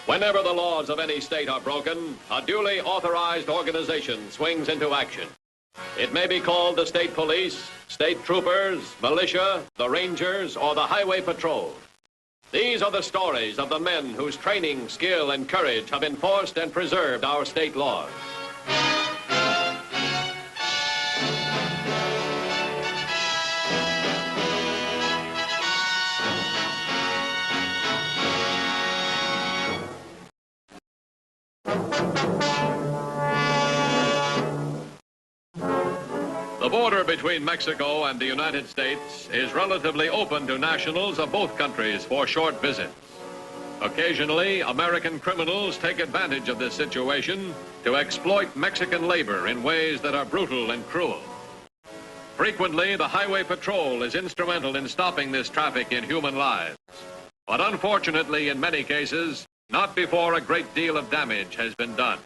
Whenever the laws of any state are broken, a duly authorized organization swings into action. It may be called the state police, state troopers, militia, the rangers, or the highway patrol. These are the stories of the men whose training, skill, and courage have enforced and preserved our state laws. The border between Mexico and the United States is relatively open to nationals of both countries for short visits. Occasionally, American criminals take advantage of this situation to exploit Mexican labor in ways that are brutal and cruel. Frequently, the highway patrol is instrumental in stopping this traffic in human lives. But unfortunately, in many cases, not before a great deal of damage has been done.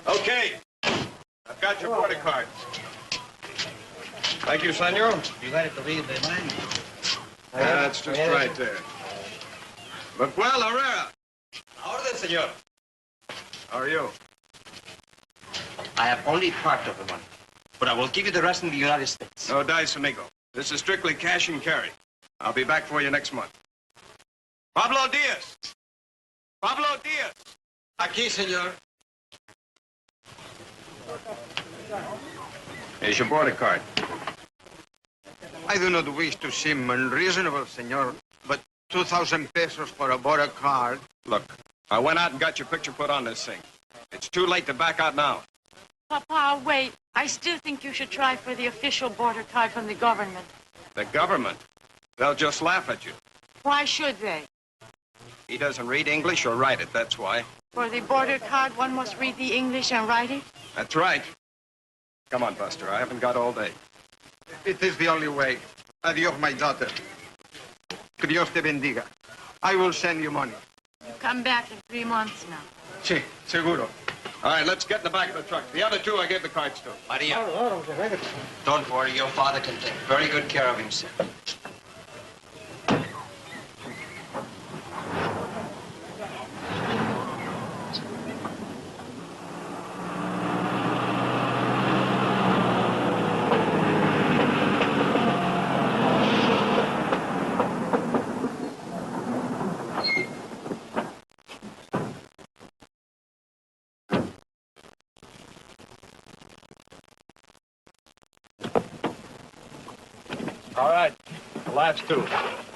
Okay, I've got your border card. Thank you, senor. You got it to read the line. That's just right there. Miguel Herrera. Orden, senor. How are you? I have only part of the money, but I will give you the rest in the United States. No dice, amigo. This is strictly cash and carry. I'll be back for you next month. Pablo Diaz. Pablo Diaz. Aquí, senor. Here's your border card. I do not wish to seem unreasonable, senor, but 2,000 pesos for a border card. Look, I went out and got your picture put on this thing. It's too late to back out now. Papa, wait. I still think you should try for the official border card from the government. The government? They'll just laugh at you. Why should they? He doesn't read English or write it, that's why. For the border card, one must read the English and write it? That's right. Come on, Buster. I haven't got all day. It is the only way. Adios, my daughter. Que Dios te bendiga. I will send you money. You come back in 3 months now. Sí, seguro. All right, let's get in the back of the truck. The other two I gave the cards to. Maria, don't worry. Your father can take very good care of himself. All right, the last two.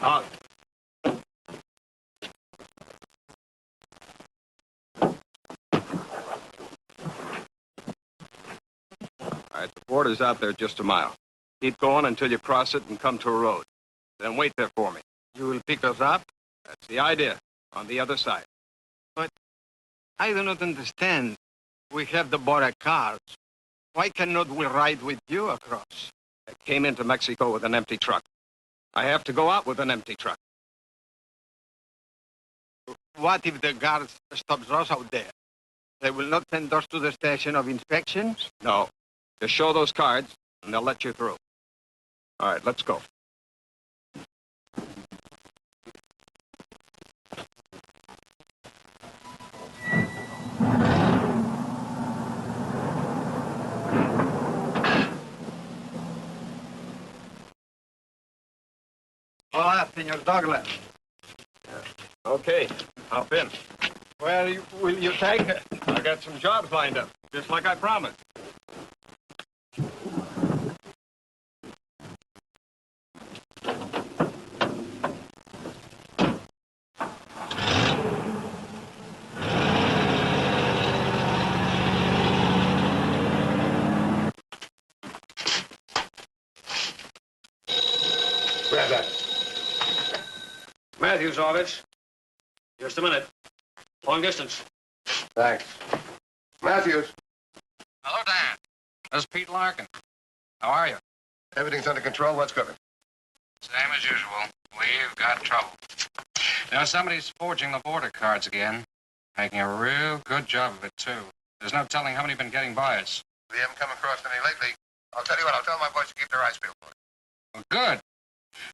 Out. All right, the border's out there just a mile. Keep going until you cross it and come to a road. Then wait there for me. You will pick us up? That's the idea, on the other side. But I do not understand. We have the border cards. Why cannot we ride with you across? I came into Mexico with an empty truck. I have to go out with an empty truck. What if the guards stops us out there? They will not send us to the station of inspections? No. Just show those cards, and they'll let you through. All right, let's go. Hola, Senor Douglas. Okay, hop in. Where will you take it? I got some jobs lined up, just like I promised. Grab that. Matthew's office. Just a minute. Long distance. Thanks. Matthews. Hello, Dan. This is Pete Larkin. How are you? Everything's under control. What's cooking? Same as usual. We've got trouble. Somebody's forging the border cards again. Making a real good job of it, too. There's no telling how many have been getting by us. We haven't come across any lately. I'll tell you what, I'll tell my boys to keep their eyes peeled for it. Well, good.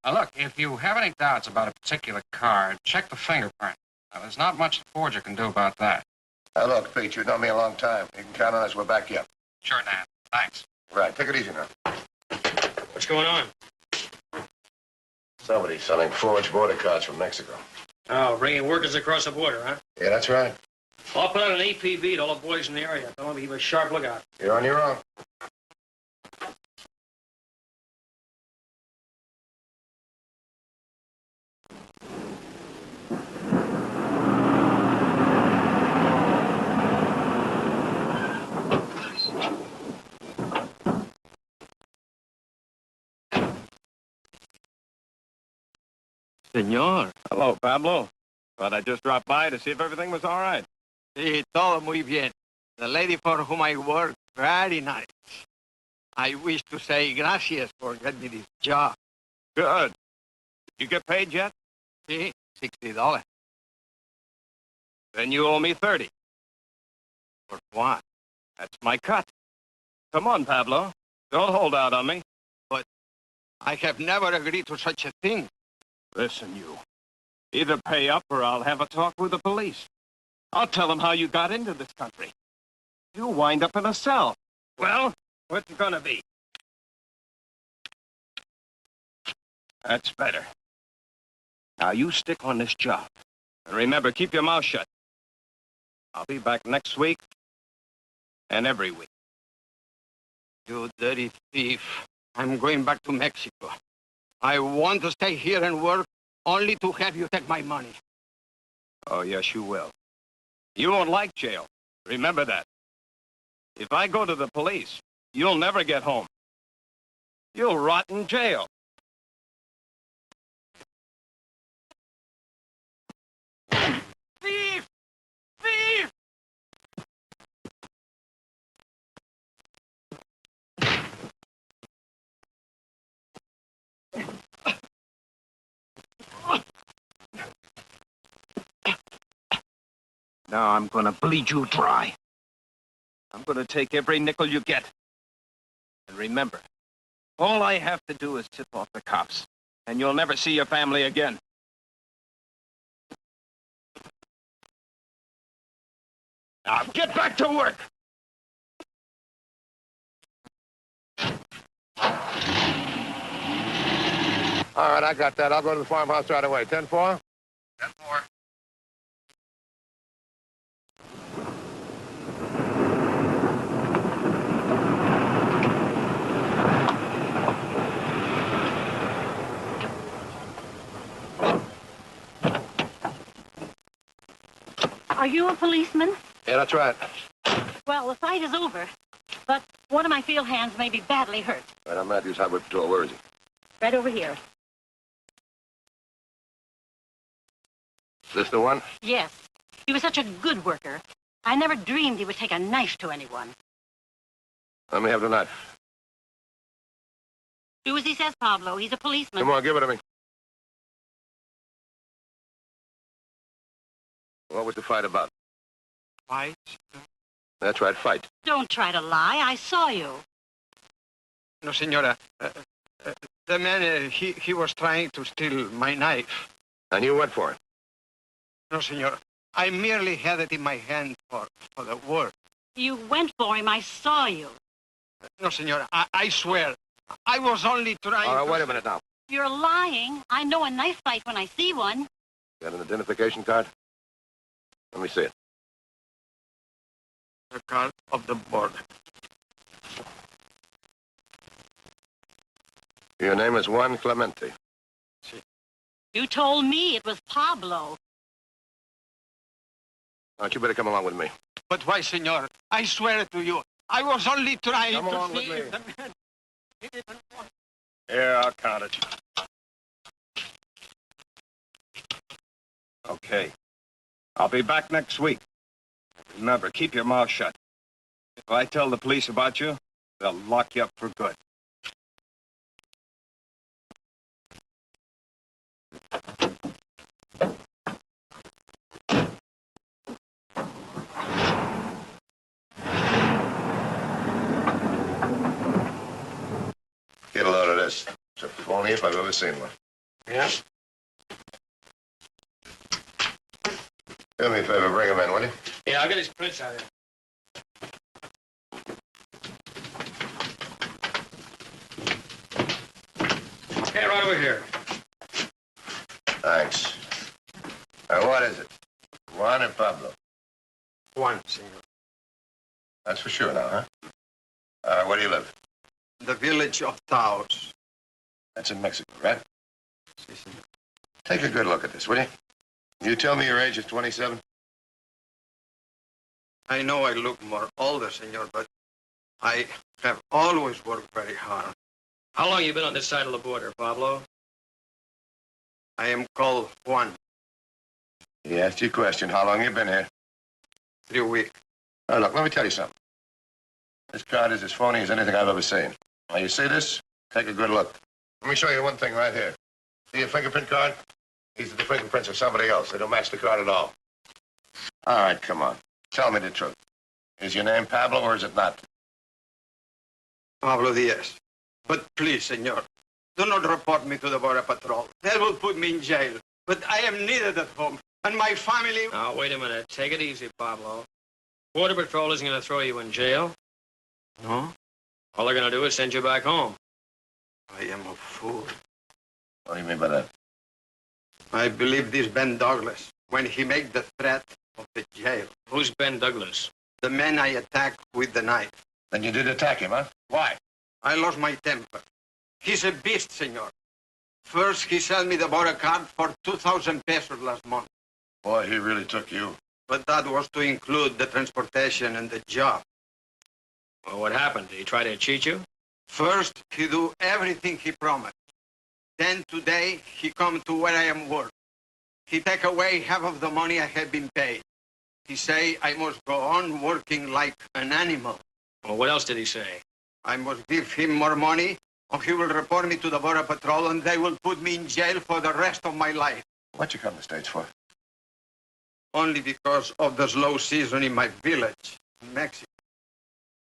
Now, look, if you have any doubts about a particular card, check the fingerprint. Now, there's not much the forger can do about that. Now, look, Pete, you've known me a long time. You can count on us. We'll back you up. Sure, Dan. Thanks. Right. Take it easy now. What's going on? Somebody's selling forged border cards from Mexico. Oh, bringing workers across the border, huh? Yeah, that's right. Well, I'll put out an APB to all the boys in the area. Tell them to keep a sharp lookout. You're on your own. Senor. Hello, Pablo. Thought I'd just drop by to see if everything was all right. Sí, todo muy bien. The lady for whom I work, very nice. I wish to say gracias for getting me this job. Good. You get paid yet? Sí, $60. Then you owe me 30. For what? That's my cut. Come on, Pablo. Don't hold out on me. But I have never agreed to such a thing. Listen, you. Either pay up or I'll have a talk with the police. I'll tell them how you got into this country. You'll wind up in a cell. Well, what's it gonna be? That's better. Now, you stick on this job. And remember, keep your mouth shut. I'll be back next week and every week. You dirty thief. I'm going back to Mexico. I want to stay here and work only to have you take my money. Oh, yes, you will. You won't like jail. Remember that. If I go to the police, you'll never get home. You'll rot in jail. Thief! Thief! Now I'm gonna bleed you dry. I'm gonna take every nickel you get. And remember, all I have to do is tip off the cops, and you'll never see your family again. Now get back to work! All right, I got that. I'll go to the farmhouse right away. 10-4? 10-4. Are you a policeman? Yeah, that's right. Well, the fight is over, but one of my field hands may be badly hurt. Right, I'm Matthews Highway Patrol. Where is he? Right over here. Is this the one? Yes. He was such a good worker. I never dreamed he would take a knife to anyone. Let me have the knife. Do as he says, Pablo. He's a policeman. Come on, give it to me. What was the fight about? Fight? That's right, fight. Don't try to lie. I saw you. No, senora. The man, he was trying to steal my knife. And you went for it? No, senor. I merely had it in my hand for the work. You went for him. I saw you. No, senor. I swear. I was only trying All right, to... wait a minute now. You're lying. I know a knife fight when I see one. Got an identification card? Let me see it. The card of the border. Your name is Juan Clemente. You told me it was Pablo. All right, you better come along with me. But why, senor? I swear to you, I was only trying Come to along with see me. if the man... He didn't want... Here, I'll count it. Okay. I'll be back next week. Remember, keep your mouth shut. If I tell the police about you, they'll lock you up for good. Get a load of this. It's a phony if I've ever seen one. Yeah? Do me a favor, bring him in, will you? Yeah, I'll get his prints out of here. Okay, right over here. Thanks. Now, what is it? Juan or Pablo? Juan, senor. That's for sure now, huh? Where do you live? The village of Taos. That's in Mexico, right? Si, senor. Take a good look at this, will you? You tell me your age is 27? I know I look more older, senor, but I have always worked very hard. How long you been on this side of the border, Pablo? I am called Juan. He asked you a question. How long you been here? 3 weeks. Oh, look, let me tell you something. This card is as phony as anything I've ever seen. Now, you see this? Take a good look. Let me show you one thing right here. See your fingerprint card? These are the fingerprints of somebody else. They don't match the card at all. All right, come on. Tell me the truth. Is your name Pablo or is it not? Pablo Diaz. But please, senor, do not report me to the Border Patrol. They will put me in jail. But I am needed at home, and my family... Now, wait a minute. Take it easy, Pablo. Border Patrol isn't going to throw you in jail. No? All they're going to do is send you back home. I am a fool. What do you mean by that? I believe this Ben Douglas when he made the threat of the jail. Who's Ben Douglas? The man I attacked with the knife. Then you did attack him, huh? Why? I lost my temper. He's a beast, senor. First, he sold me the border card for 2,000 pesos last month. Boy, he really took you. But that was to include the transportation and the job. Well, what happened? Did he try to cheat you? First, he do everything he promised. Then today, he come to where I am work. He take away half of the money I had been paid. He say I must go on working like an animal. Well, what else did he say? I must give him more money, or he will report me to the Border Patrol, and they will put me in jail for the rest of my life. What'd you come to the States for? Only because of the slow season in my village, Mexico.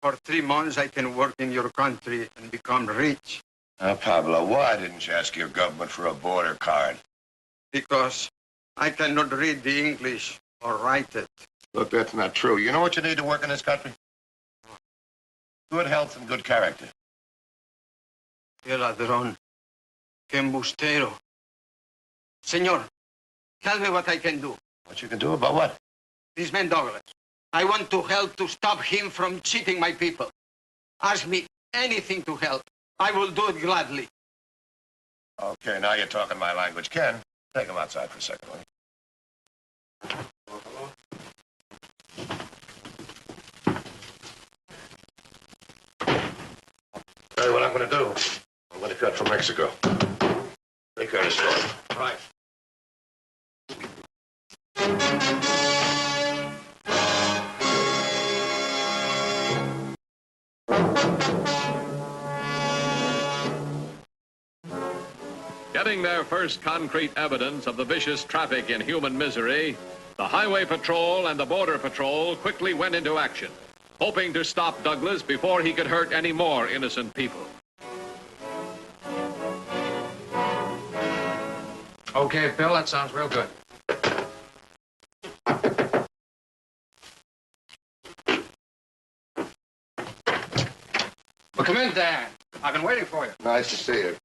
For 3 months, I can work in your country and become rich. Now, Pablo, why didn't you ask your government for a border card? Because I cannot read the English or write it. Look, that's not true. You know what you need to work in this country? Good health and good character. Qué ladrón. Qué embustero. Senor, tell me what I can do. What you can do about what? This man Douglas. I want to help to stop him from cheating my people. Ask me anything to help. I will do it gladly. Okay, now you're talking my language. Ken, take him outside for a second, will you? Tell you what I'm going to do. I'm going to cut from Mexico. Take care of the story. Right. Getting their first concrete evidence of the vicious traffic in human misery, the Highway Patrol and the Border Patrol quickly went into action, hoping to stop Douglas before he could hurt any more innocent people. Okay, Bill, that sounds real good. Well, come in, Dan. I've been waiting for you. Nice to see you.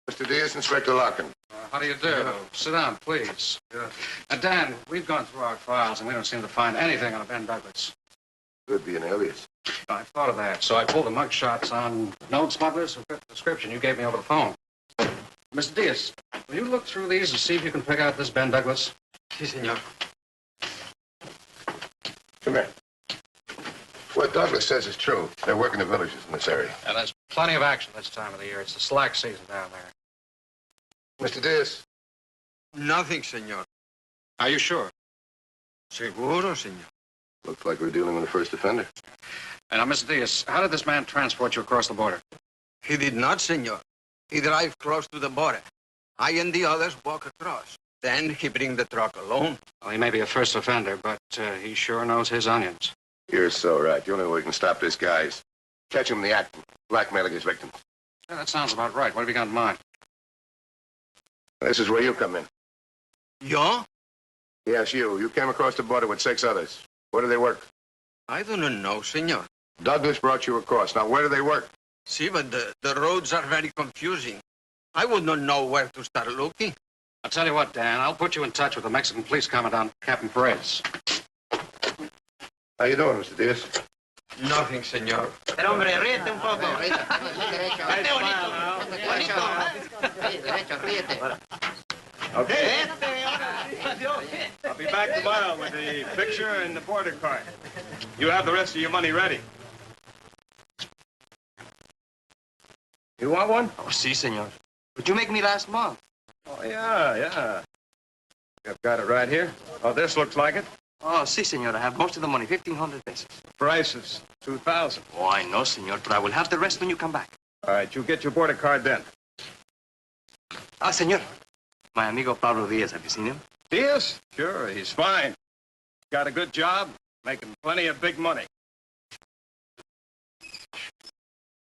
Mr. Diaz, Inspector Larkin. How do you do? Sit down, please. Dan, we've gone through our files, and we don't seem to find anything on Ben Douglas. Could be an alias. I thought of that, so I pulled the mug shots on known smugglers who fit the description you gave me over the phone. Mr. Diaz, will you look through these and see if you can pick out this Ben Douglas? Si, senor. Come here. What Douglas says is true. They're working the villages in this area. And there's plenty of action this time of the year. It's the slack season down there. Mr. Diaz? Nothing, senor. Are you sure? Seguro, senor. Looks like we're dealing with a first offender. And now, Mr. Diaz, how did this man transport you across the border? He did not, senor. He drive close to the border. I and the others walk across. Then he bring the truck alone. Well, he may be a first offender, but he sure knows his onions. You're so right. The only way we can stop this guy is catch him in the act, blackmailing his victims. Yeah, that sounds about right. What have you got in mind? This is where you come in. Yo? Yes, you. You came across the border with 6 others. Where do they work? I do not know, senor. Douglas brought you across. Now, where do they work? See, but the roads are very confusing. I would not know where to start looking. I'll tell you what, Dan. I'll put you in touch with the Mexican police commandant, Captain Perez. How you doing, Mr. Diaz? Nothing, senor. Pero hombre, ríete un poco. Okay. I'll be back tomorrow with the picture and the border card. You have the rest of your money ready. You want one? Oh, si, senor. Would you make me last month? Oh, yeah. I've got it right here. Oh, this looks like it. Oh, si, senor. I have most of the money, 1,500 pesos. Price is 2,000. Oh, I know, senor, but I will have the rest when you come back. All right, you get your border card then. Ah, senor. My amigo Pablo Diaz, have you seen him? Diaz? Sure, he's fine. Got a good job, making plenty of big money.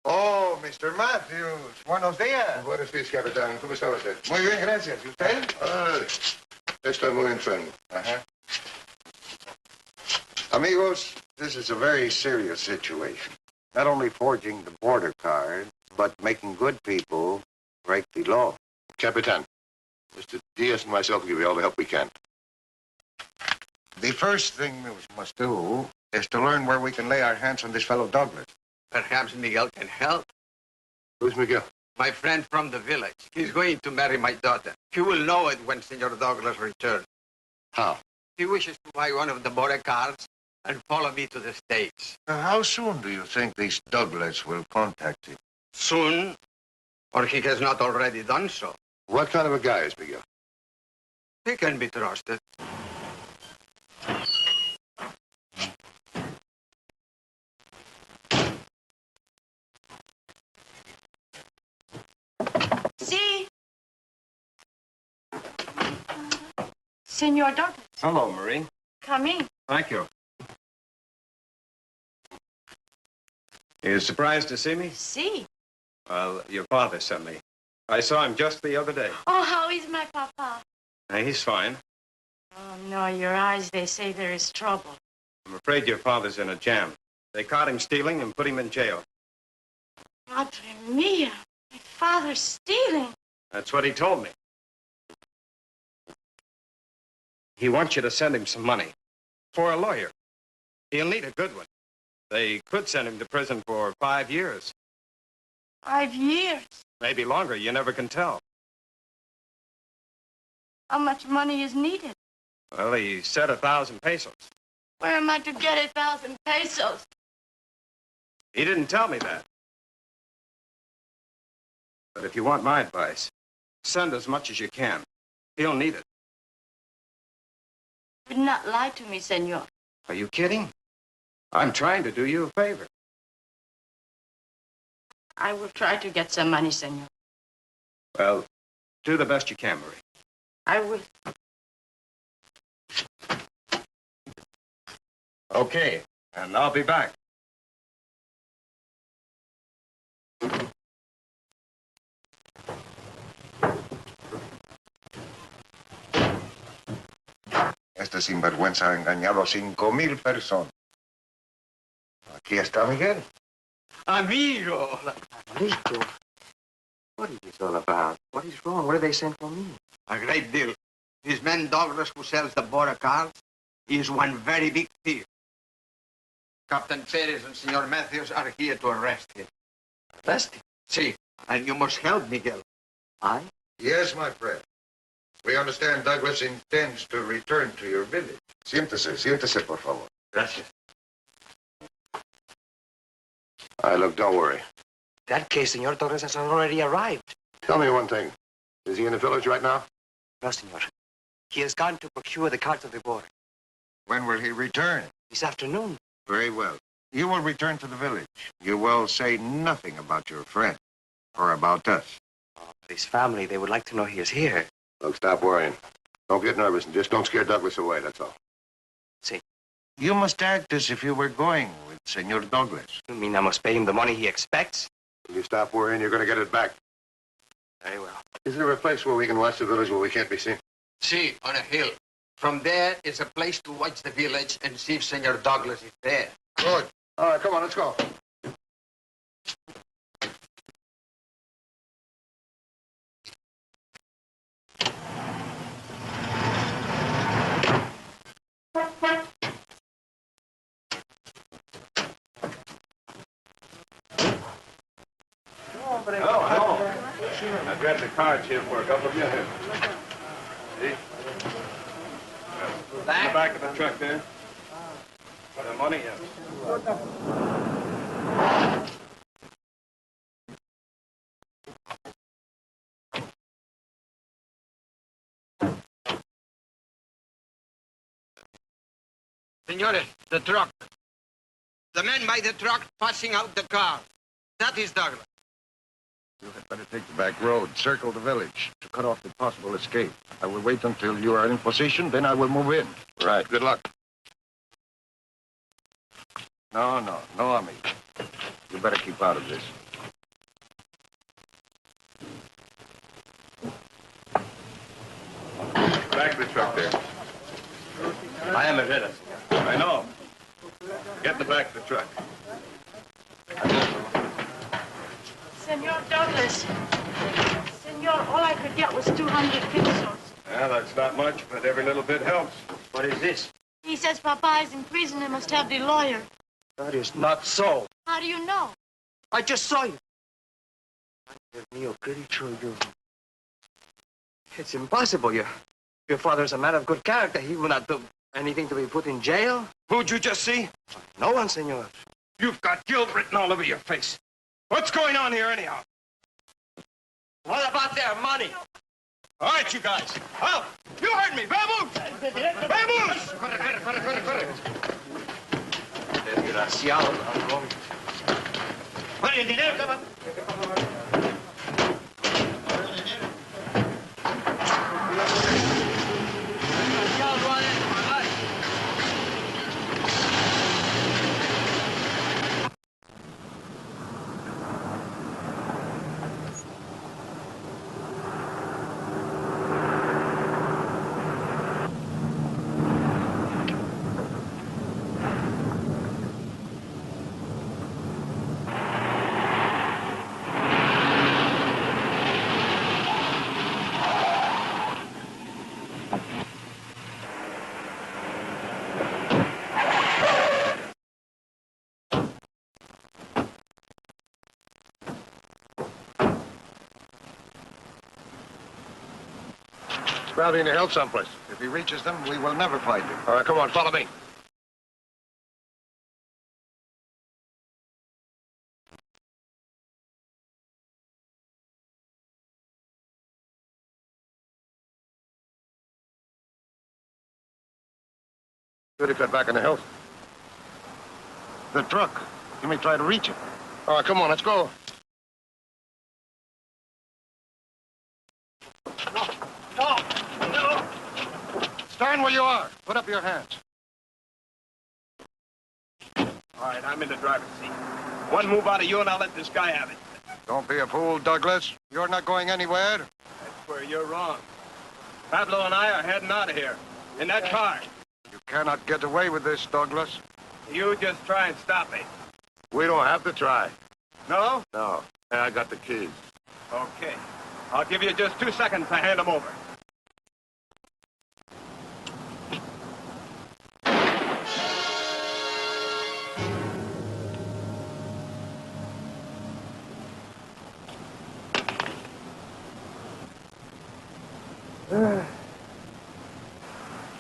Oh, Mr. Matthews. Buenos días. Buenos días, capitán. ¿Cómo está usted? Muy bien, gracias. ¿Y usted? Estoy muy enfermo. Uh-huh. Amigos, this is a very serious situation. Not only forging the border card, but making good people break the law. Capitan, Mr. Diaz and myself will give you all the help we can. The first thing we must do is to learn where we can lay our hands on this fellow Douglas. Perhaps Miguel can help. Who's Miguel? My friend from the village. He's going to marry my daughter. He will know it when Senor Douglas returns. How? He wishes to buy one of the border cards and follow me to the States. How soon do you think this Douglas will contact him? Soon, or he has not already done so. What kind of a guy is Miguel? He can be trusted. See? Senor Douglas, Hello, Marie. come in. Thank you. You surprised to see me? See? Well, your father sent me. I saw him just the other day. Oh, how is my papa? He's fine. Oh, no, your eyes, they say there is trouble. I'm afraid your father's in a jam. They caught him stealing and put him in jail. Madre mia, my father's stealing. That's what he told me. He wants you to send him some money. For a lawyer. He'll need a good one. They could send him to prison for 5 years. 5 years. Maybe longer, you never can tell. How much money is needed? Well, he said 1,000 pesos. Where am I to get 1,000 pesos? He didn't tell me that. But if you want my advice, send as much as you can. He'll need it. Do not lie to me, senor. Are you kidding? I'm trying to do you a favor. I will try to get some money, senor. Well, do the best you can, Marie. I will. Okay, and I'll be back. Este sinvergüenza ha engañado a 5,000 personas. Aquí está Miguel. Amigo! Amigo? What is this all about? What is wrong? What did they send for me? A great deal. This man Douglas who sells the border cards is one very big thief. Captain Perez and Senor Matthews are here to arrest him. Arrest him? See, and you must help Miguel. I? Yes, my friend. We understand Douglas intends to return to your village. Siéntese, por favor. Gracias. Look, don't worry. In that case, Senor Torres has already arrived. Tell me one thing. Is he in the village right now? No, senor. He has gone to procure the cards of the border. When will he return? This afternoon. Very well. You will return to the village. You will say nothing about your friend or about us. His family, they would like to know he is here. Look, stop worrying. Don't get nervous and just don't scare Douglas away, that's all. See. You must act as if you were going with Senor Douglas. You mean I must pay him the money he expects? If you stop worrying, you're going to get it back. Very well. Is there a place where we can watch the village where we can't be seen? See, on a hill. From there is a place to watch the village and see if Senor Douglas is there. Good. All right, come on, let's go. I've got the cards here for a couple of you. See? In the back of the truck there. The money, Senores, the truck. The man by the truck passing out the car. That is Douglas. You had better take the back road, circle the village to cut off the possible escape. I will wait until you are in position, then I will move in. Right, good luck. No, amigo. You better keep out of this. Back of the truck there. I am a Herrera. I know. Get in the back of the truck. Senor Douglas. Senor, all I could get was 200 pesos. Yeah, that's not much, but every little bit helps. What is this? He says Papa is in prison and must have the lawyer. That is not so. How do you know? I just saw you. Dios mío, pretty sure you. It's impossible. Your father is a man of good character. He will not do anything to be put in jail. Who'd you just see? No one, senor. You've got guilt written all over your face. What's going on here anyhow? What about their money? All right, you guys. Out! You heard me! Vamos! Vamos! Corre. Desgraciado. Vale, el dinero, cabrón. Probably in the hill someplace. If he reaches them, we will never find him. All right, come on, follow me. Should have cut back in the hills. The truck. You may try to reach it. All right, come on, let's go. No! Stand where you are. Put up your hands. All right, I'm in the driver's seat. One move out of you and I'll let this guy have it. Don't be a fool, Douglas. You're not going anywhere. That's where you're wrong. Pablo and I are heading out of here. In that car. You cannot get away with this, Douglas. You just try and stop me. We don't have to try. No? No. I got the keys. Okay. I'll give you just 2 seconds to hand them over.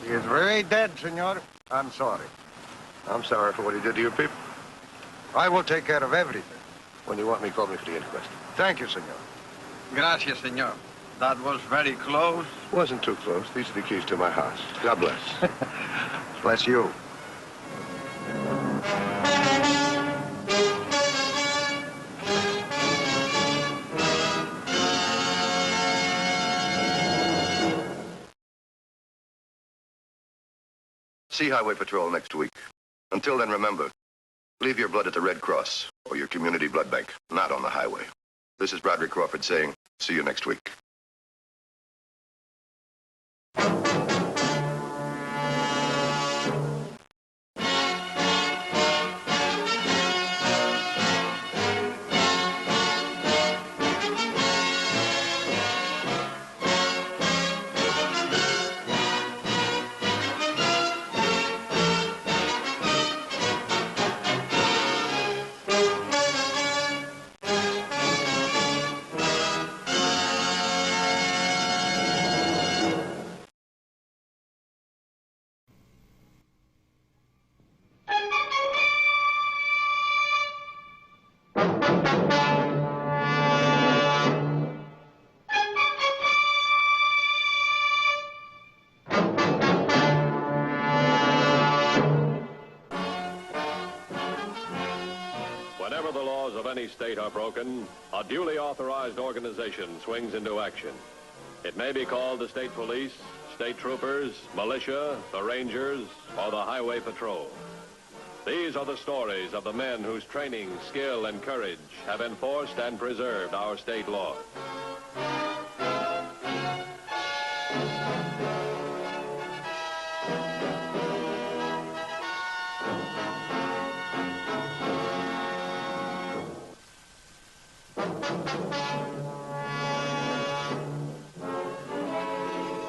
He is very dead, senor. I'm sorry. I'm sorry for what he did to your people. I will take care of everything. When you want me, call me for the inquest. Thank you, senor. Gracias, senor. That was very close. Wasn't too close. These are the keys to my house. God bless. Bless you. See Highway Patrol next week. Until then, remember, leave your blood at the Red Cross or your community blood bank, not on the highway. This is Broderick Crawford saying, see you next week. Whenever the laws of any state are broken, a duly authorized organization swings into action. It may be called the state police, state troopers, militia, the rangers, or the highway patrol. These are the stories of the men whose training, skill, and courage have enforced and preserved our state laws.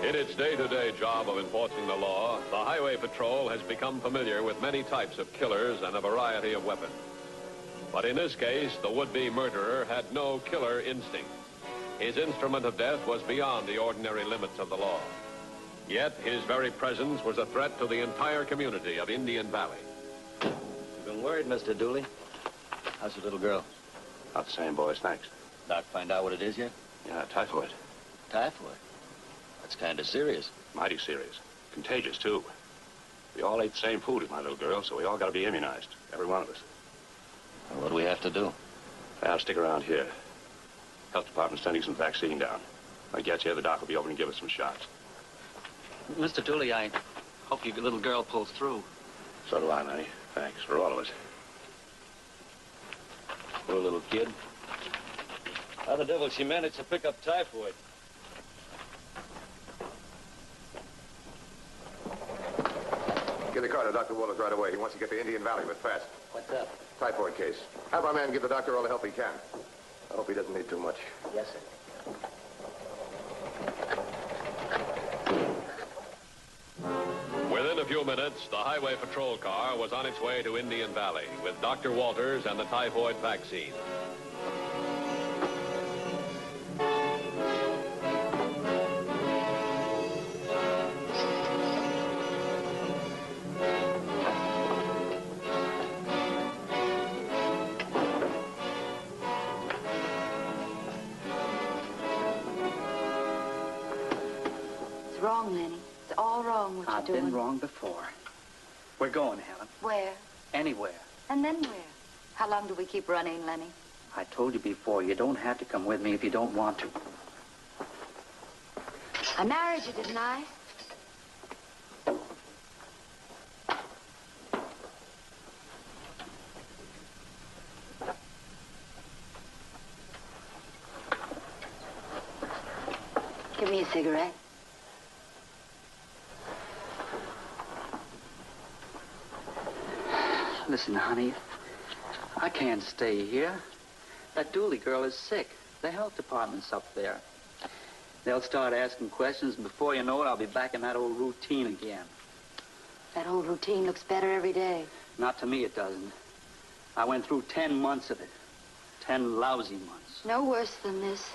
In its day-to-day job of enforcing the law, the Highway Patrol has become familiar with many types of killers and a variety of weapons. But in this case, the would-be murderer had no killer instinct. His instrument of death was beyond the ordinary limits of the law. Yet his very presence was a threat to the entire community of Indian Valley. You've been worried, Mr. Dooley. How's your little girl? Not the same, boys, thanks. Doc find out what it is yet? Yeah, typhoid. Typhoid? That's kind of serious. Mighty serious. Contagious, too. We all ate the same food as my little girl, so we all got to be immunized. Every one of us. Well, what do we have to do? I'll stick around here. Health department's sending some vaccine down. When I get here, the doc will be over and give us some shots. Mr. Dooley, I hope your little girl pulls through. So do I, Manny. Thanks for all of us. Poor little kid. How the devil she managed to pick up typhoid? Give the car to Dr. Walters right away. He wants to get to Indian Valley, but fast. What's up? Typhoid case. Have our man give the doctor all the help he can. I hope he doesn't need too much. Yes, sir. Within a few minutes, the Highway Patrol car was on its way to Indian Valley with Dr. Walters and the typhoid vaccine. It's wrong, Lenny. It's all wrong what I've you're doing. been wrong before. We're going, Helen. Where? Anywhere. And then where? How long do we keep running, Lenny? I told you before, you don't have to come with me if you don't want to. I married you, didn't I? Give me a cigarette. Listen, honey, I can't stay here. That Dooley girl is sick. The health department's up there. They'll start asking questions, and before you know it, I'll be back in that old routine again. That old routine looks better every day. Not to me, it doesn't. I went through 10 months of it. 10 lousy months. No worse than this.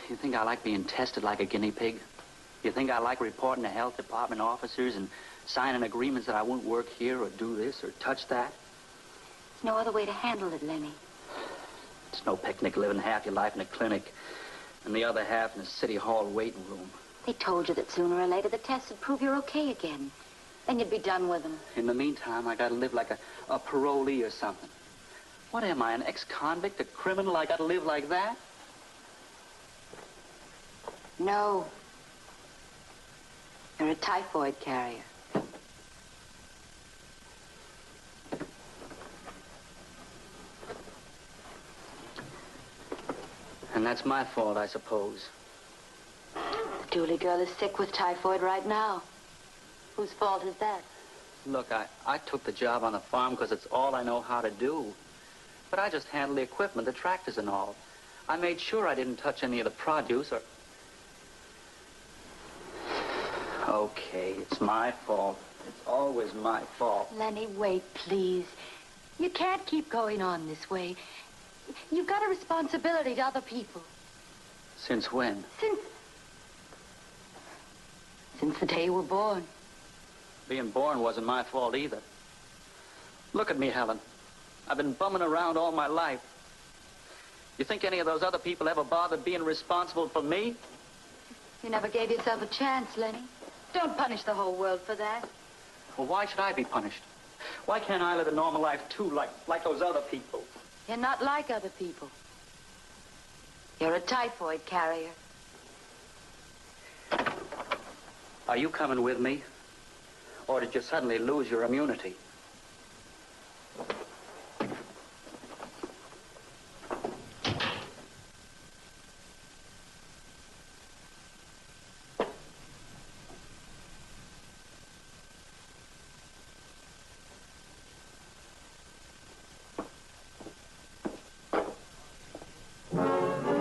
You think I like being tested like a guinea pig? You think I like reporting to health department officers and signing agreements that I won't work here or do this or touch that? There's no other way to handle it, Lenny. It's no picnic living half your life in a clinic. and the other half in a city hall waiting room. They told you that sooner or later the tests would prove you're okay again. Then you'd be done with them. In the meantime, I gotta live like a parolee or something. What am I, an ex-convict, a criminal? I gotta live like that? No. You're a typhoid carrier. And that's my fault, I suppose. The Dooley girl is sick with typhoid right now. Whose fault is that? Look, I took the job on the farm because it's all I know how to do. But I just handled the equipment, the tractors and all. I made sure I didn't touch any of the produce or... Okay, it's my fault. It's always my fault. Lenny, wait, please. You can't keep going on this way. You've got a responsibility to other people. Since when? Since the day you were born. Being born wasn't my fault either. Look at me, Helen. I've been bumming around all my life. You think any of those other people ever bothered being responsible for me? You never gave yourself a chance, Lenny. Don't punish the whole world for that. Well, why should I be punished? Why can't I live a normal life, too, like those other people? You're not like other people. You're a typhoid carrier. Are you coming with me? Or did you suddenly lose your immunity?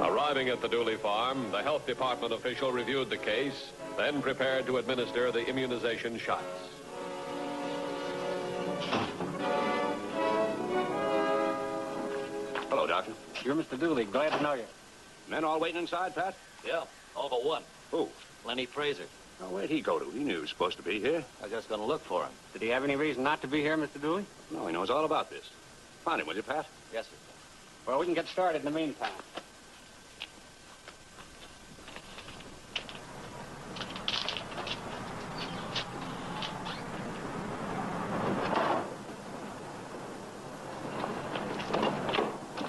Arriving at the Dooley farm, the health department official reviewed the case, then prepared to administer the immunization shots. Hello, Doctor. You're Mr. Dooley. Glad to know you. Men all waiting inside, Pat? Yeah, all but one. Who? Lenny Fraser. Oh, where'd he go to? He knew he was supposed to be here. I was just going to look for him. Did he have any reason not to be here, Mr. Dooley? No, he knows all about this. Find him, will you, Pat? Yes, sir. Well, we can get started in the meantime.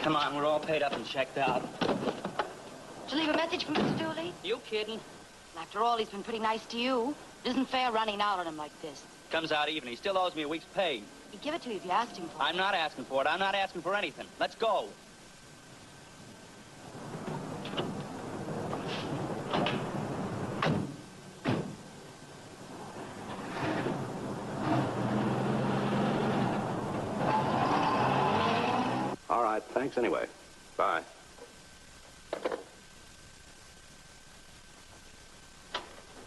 Come on, we're all paid up and checked out. Did you leave a message for Mr. Dooley? You kidding? After all, he's been pretty nice to you. It isn't fair running out on him like this. Comes out even. He still owes me a week's pay. He'd give it to you if you asked him for it. I'm not asking for it. I'm not asking for anything. Let's go. All right, thanks anyway. Bye.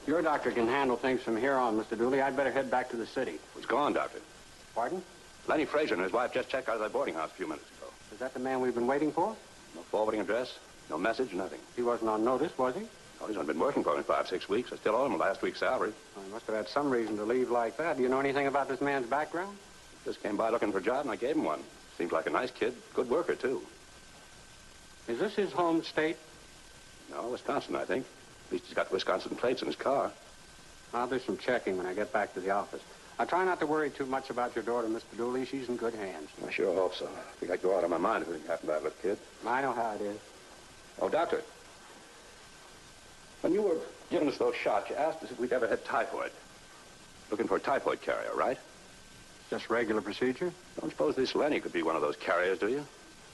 Your doctor can handle things from here on, Mr. Dooley. I'd better head back to the city. He's gone, Doctor. Pardon? Lenny Fraser and his wife just checked out of their boarding house a few minutes ago. Is that the man we've been waiting for? No forwarding address, no message, nothing. He wasn't on notice, was he? Oh, he's only been working for me 5, 6 weeks. I still owe him last week's salary. Well, he must have had some reason to leave like that. Do you know anything about this man's background? Just came by looking for a job, and I gave him one. Seems like a nice kid. Good worker, too. Is this his home state? No, Wisconsin, I think. At least he's got Wisconsin plates in his car. I'll do some checking when I get back to the office. I try not to worry too much about your daughter, Mr. Dooley. She's in good hands. I sure hope so. I think I'd go out of my mind if anything happened to that little kid. I know how it is. Oh, Doctor. When you were giving us those shots, you asked us if we'd ever had typhoid. Looking for a typhoid carrier, right? Just regular procedure? Don't suppose this Lenny could be one of those carriers, do you?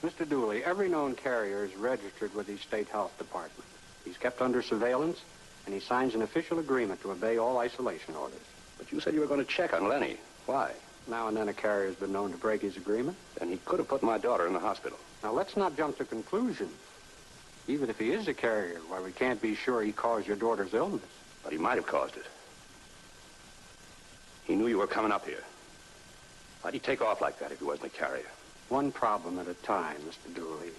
Mr. Dooley, every known carrier is registered with the state health department. He's kept under surveillance, and he signs an official agreement to obey all isolation orders. But you said you were going to check on Lenny. Why? Now and then a carrier's been known to break his agreement. Then he could have put my daughter in the hospital. Now, let's not jump to conclusions. Even if he is a carrier, why, we can't be sure he caused your daughter's illness. But he might have caused it. He knew you were coming up here. Why'd he take off like that if he wasn't a carrier? One problem at a time, Mr. Dooley.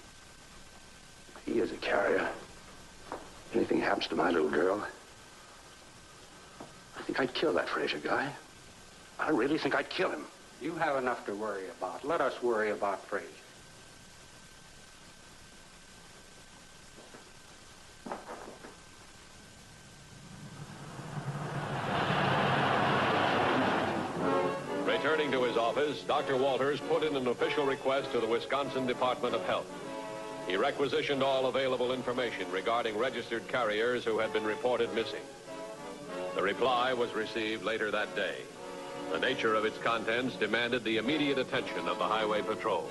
He is a carrier. Anything happens to my little girl, I think I'd kill that Fraser guy. I really think I'd kill him. You have enough to worry about. Let us worry about Fraser. Returning to his office, Dr. Walters put in an official request to the Wisconsin Department of Health. He requisitioned all available information regarding registered carriers who had been reported missing. The reply was received later that day. The nature of its contents demanded the immediate attention of the Highway Patrol.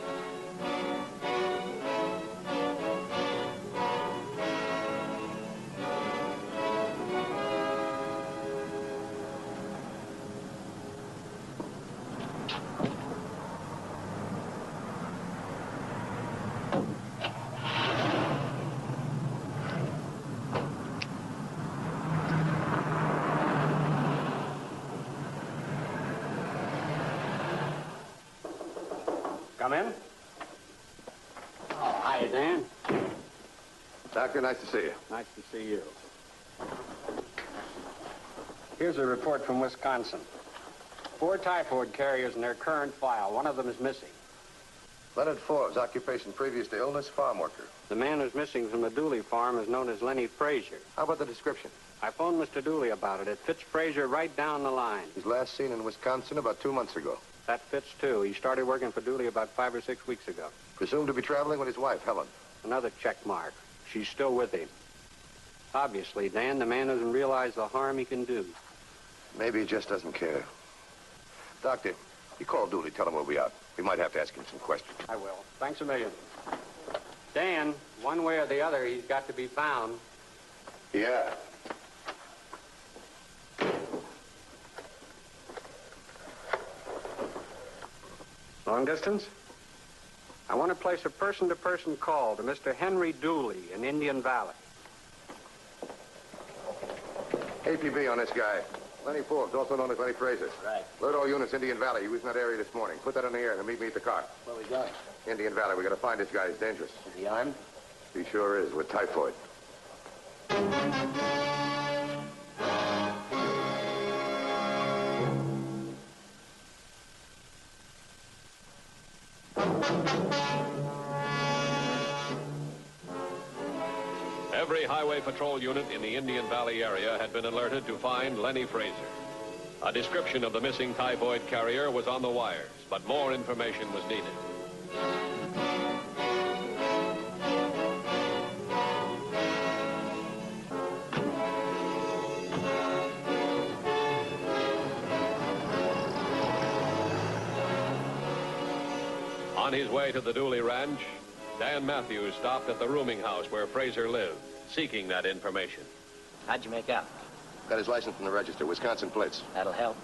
Come in. Oh, hi, Dan. Doctor, nice to see you. Nice to see you. Here's a report from Wisconsin. 4 typhoid carriers in their current file. One of them is missing. Leonard Forbes, occupation previous to illness, farm worker. The man who's missing from the Dooley farm is known as Lenny Frazier. How about the description? I phoned Mr. Dooley about it. It fits Frazier right down the line. He's last seen in Wisconsin about 2 months ago. That fits, too. He started working for Dooley about 5 or 6 weeks ago. Presumed to be traveling with his wife, Helen. Another check mark. She's still with him. Obviously, Dan, the man doesn't realize the harm he can do. Maybe he just doesn't care. Doctor, you call Dooley, tell him we'll be out. We might have to ask him some questions. I will. Thanks a million. Dan, one way or the other, he's got to be found. Yeah. Long distance? I want to place a person-to-person call to Mr. Henry Dooley in Indian Valley. APB on this guy. Lenny Forbes, also known as Lenny Frazier. Right. Alert all units, Indian Valley. He was in that area this morning. Put that in the air and meet me at the car. Where are we going? Indian Valley. We got to find this guy. He's dangerous. Is he armed? He sure is, with typhoid. Every highway patrol unit in the Indian Valley area had been alerted to find Lenny Frazier. A description of the missing typhoid carrier was on the wires, but more information was needed. On his way to the Dooley Ranch, Dan Matthews stopped at the rooming house where Frazier lived, seeking that information. How'd you make out? Got his license from the register, Wisconsin plates. That'll help.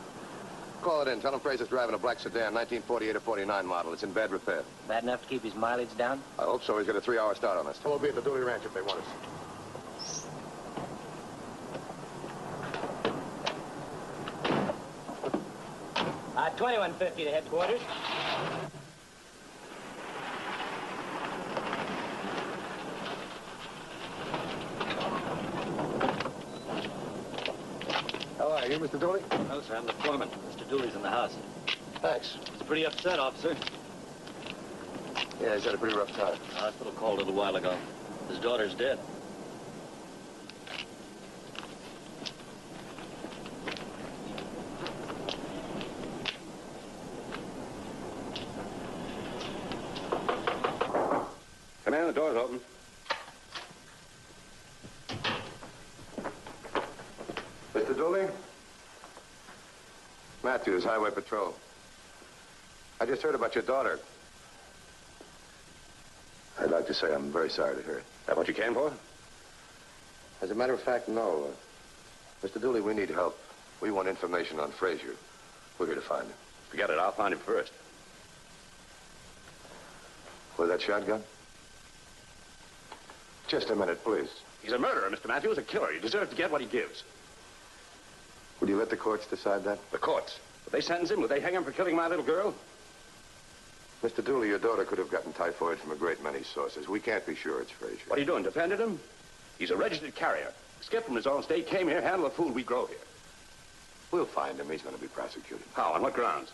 Call it in. Tell him Frazier's driving a black sedan, 1948 or 49 model. It's in bad repair. Bad enough to keep his mileage down? I hope so. He's got a 3-hour start on us. We'll be at the Dooley Ranch if they want us. $21.50 to headquarters. How are you, Mr. Dooley? No, sir, I'm the foreman. Mr. Dooley's in the house. Thanks. He's pretty upset, officer. Yeah, he's had a pretty rough time. The hospital called a little while ago. His daughter's dead. Come in, the door's open. Mr. Dooley? Matthews, Highway Patrol. I just heard about your daughter. I'd like to say I'm very sorry to hear it. That what you came for? As a matter of fact, no. Mr. Dooley, we need help. We want information on Frazier. We're here to find him. Forget it. I'll find him first. With that shotgun? Just a minute, please. He's a murderer, Mr. Matthews, a killer. He deserves to get what he gives. Will you let the courts decide that? The courts. Would they sentence him? Would they hang him for killing my little girl? Mr. Dooley, your daughter could have gotten typhoid from a great many sources. We can't be sure it's Frazier. What are you doing, defending him? He's a registered carrier. Skipped from his own state, came here, handled the food we grow here. We'll find him. He's going to be prosecuted. How? On what grounds?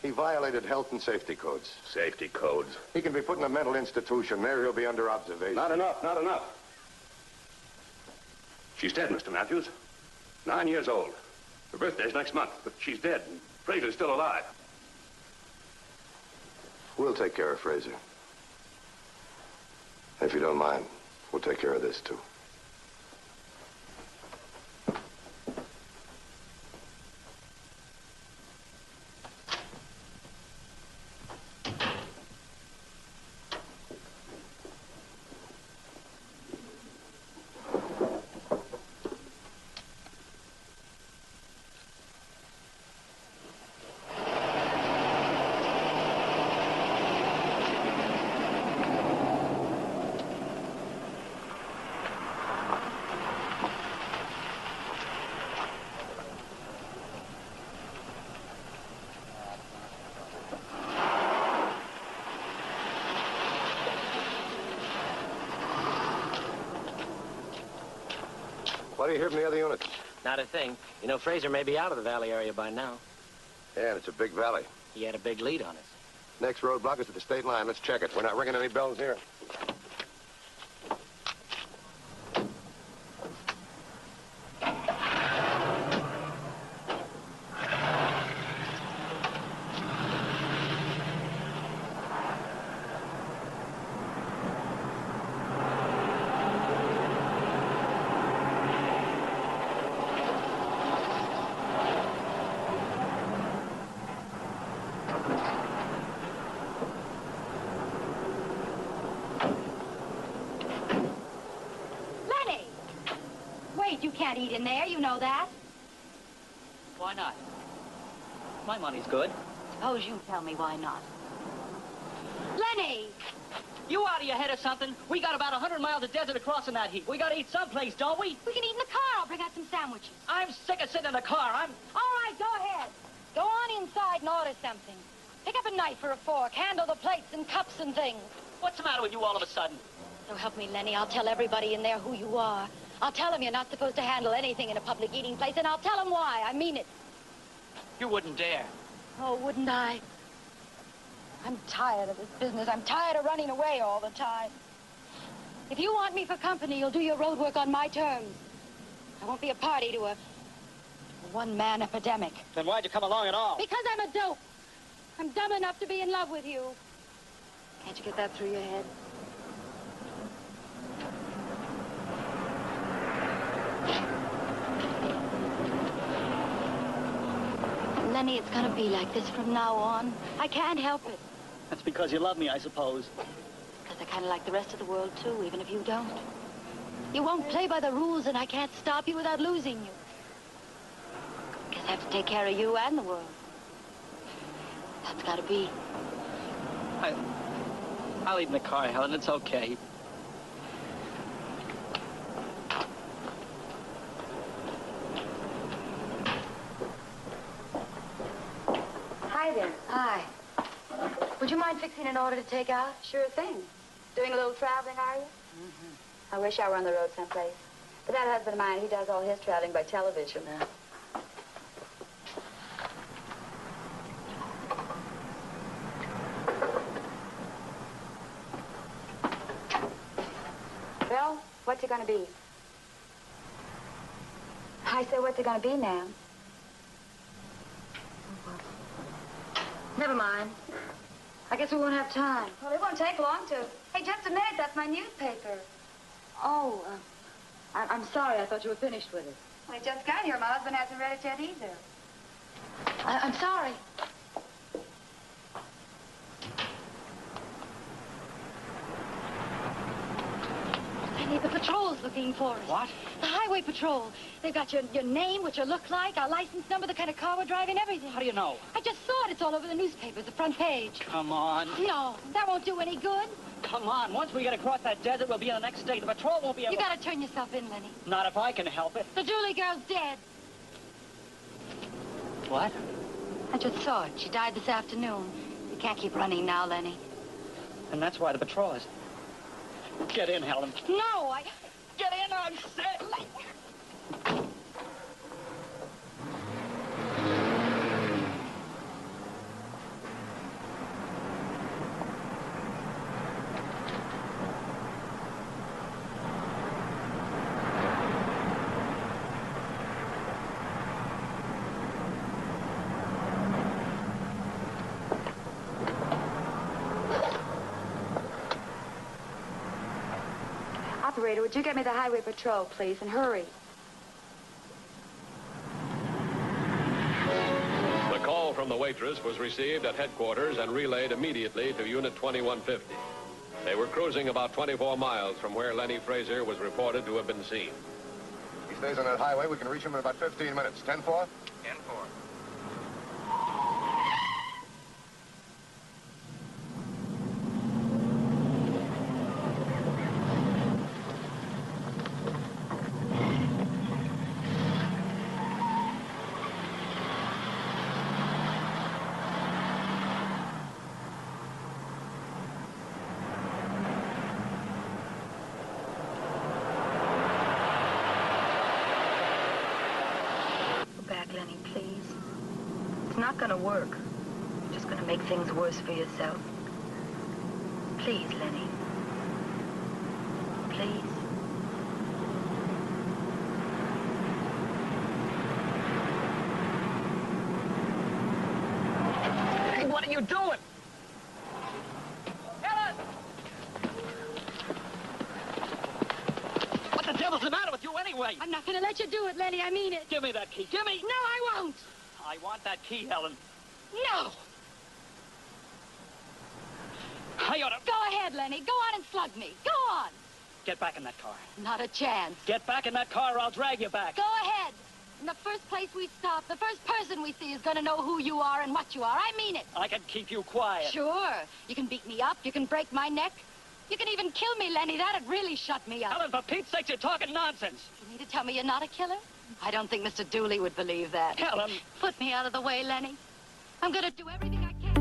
He violated health and safety codes. Safety codes. He can be put in a mental institution. There he'll be under observation. Not enough, not enough. She's dead, Mr. Matthews. 9 years old. Her birthday's next month, but she's dead. Fraser's still alive. We'll take care of Fraser. If you don't mind, we'll take care of this, too. What do you hear from the other units? Not a thing. You know, Fraser may be out of the valley area by now. Yeah, and it's a big valley. He had a big lead on us. Next roadblock is at the state line. Let's check it. We're not ringing any bells here. You can't eat in there, you know that. Why not? My money's good. Suppose you tell me why not. Lenny! You out of your head or something? We got about 100 miles of desert across in that heat. We gotta eat someplace, don't we? We can eat in the car. I'll bring out some sandwiches. I'm sick of sitting in the car. All right, go ahead. Go on inside and order something. Pick up a knife or a fork. Handle the plates and cups and things. What's the matter with you all of a sudden? So help me, Lenny. I'll tell everybody in there who you are. I'll tell them you're not supposed to handle anything in a public eating place, and I'll tell them why. I mean it. You wouldn't dare. Oh, wouldn't I? I'm tired of this business. I'm tired of running away all the time. If you want me for company, you'll do your road work on my terms. I won't be a party to a one-man epidemic. Then why'd you come along at all? Because I'm a dope. I'm dumb enough to be in love with you. Can't you get that through your head? Lenny, it's gonna be like this from now on. I can't help it. That's because you love me, I suppose. Because I kind of like the rest of the world, too, even if you don't. You won't play by the rules, and I can't stop you without losing you. Guess I have to take care of you and the world. That's gotta be. I'll eat in the car, Helen. It's okay. Hi there. Hi. Would you mind fixing an order to take out? Sure thing. Doing a little traveling, are you? Mm-hmm. I wish I were on the road someplace. But that husband of mine, he does all his traveling by television. Well, what's it gonna be? I said, what's it gonna be now? Never mind. I guess we won't have time. Well, it won't take long to. Hey, just a minute. That's my newspaper. Oh, I'm sorry. I thought you were finished with it. Well, it just got here. My husband hasn't read it yet either. I'm sorry. Lenny, the patrol's looking for us. What? The highway patrol. They've got your name, what you look like, our license number, the kind of car we're driving, everything. How do you know? I just saw it. It's all over the newspapers, the front page. Come on. No, that won't do any good. Come on. Once we get across that desert, we'll be in the next state. The patrol won't be able... You gotta turn yourself in, Lenny. Not if I can help it. The Julie girl's dead. What? I just saw it. She died this afternoon. You can't keep running now, Lenny. And that's why the patrol is... Get in, Helen. No, Get in, I'm sick. Operator, would you get me the highway patrol, please, and hurry? The call from the waitress was received at headquarters and relayed immediately to Unit 2150. They were cruising about 24 miles from where Lenny Fraser was reported to have been seen. He stays on that highway. We can reach him in about 15 minutes. 10-4? 10-4. Lenny, please. It's not gonna work. You're just gonna make things worse for yourself. Please, Lenny. Please. Hey, what are you doing? Helen! What the devil's the matter with you anyway? I'm not gonna let you do it, Lenny. I mean it. Give me that key. Give me. No, I won't. I want that key, Helen. No. I ought to... Go ahead, Lenny. Go on and slug me. Go on. Get back in that car. Not a chance. Get back in that car or I'll drag you back. Go ahead. In the first place we stop, the first person we see is gonna know who you are and what you are. I mean it. I can keep you quiet. Sure. You can beat me up. You can break my neck. You can even kill me, Lenny. That'd really shut me up. Helen, for Pete's sake, you're talking nonsense. You mean to tell me you're not a killer? I don't think Mr. Dooley would believe that. Helen. Put me out of the way, Lenny. I'm gonna do everything I can.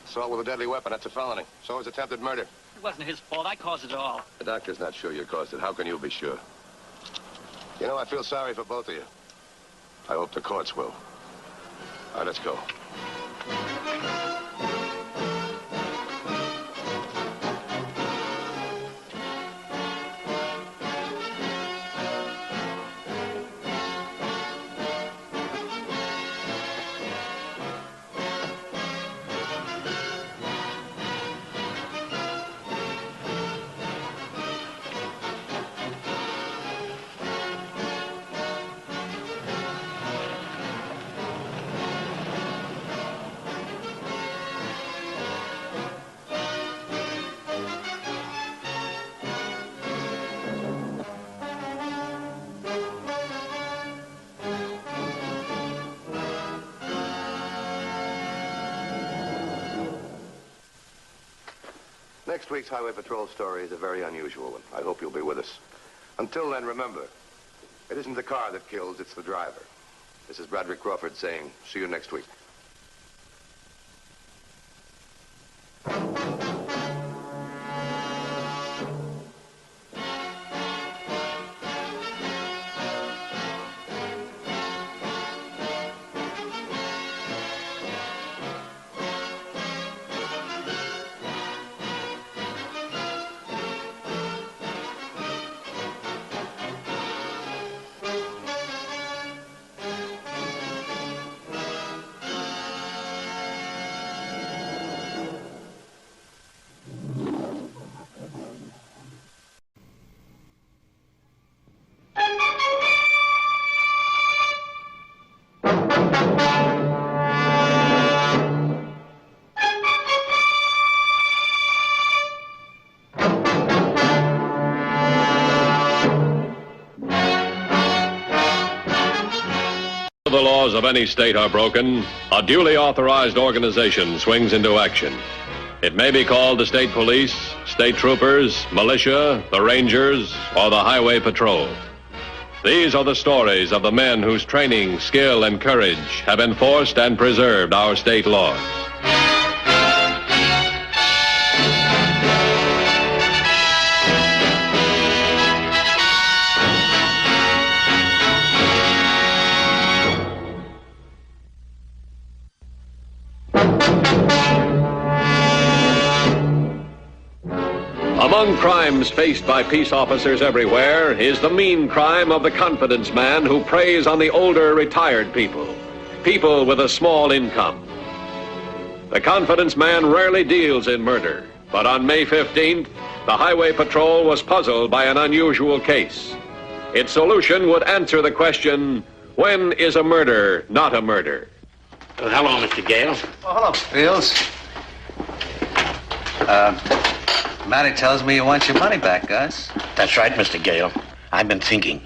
Assault with a deadly weapon, that's a felony. So is attempted murder. It wasn't his fault. I caused it all. The doctor's not sure you caused it. How can you be sure? You know, I feel sorry for both of you. I hope the courts will. All right, let's go. Next week's Highway Patrol story is a very unusual one. I hope you'll be with us. Until then, remember, it isn't the car that kills, it's the driver. This is Bradrick Crawford saying, see you next week. The laws of any state are broken, a duly authorized organization swings into action. It may be called the state police, state troopers, militia, the rangers, or the highway patrol. These are the stories of the men whose training, skill, and courage have enforced and preserved our state laws. Among crimes faced by peace officers everywhere is the mean crime of the confidence man who preys on the older, retired people, people with a small income. The confidence man rarely deals in murder, but on May 15th, the Highway Patrol was puzzled by an unusual case. Its solution would answer the question, when is a murder not a murder? Hello, Mr. Gale. Oh, hello, Fields. Matty tells me you want your money back, Gus. That's right, Mr. Gale. I've been thinking.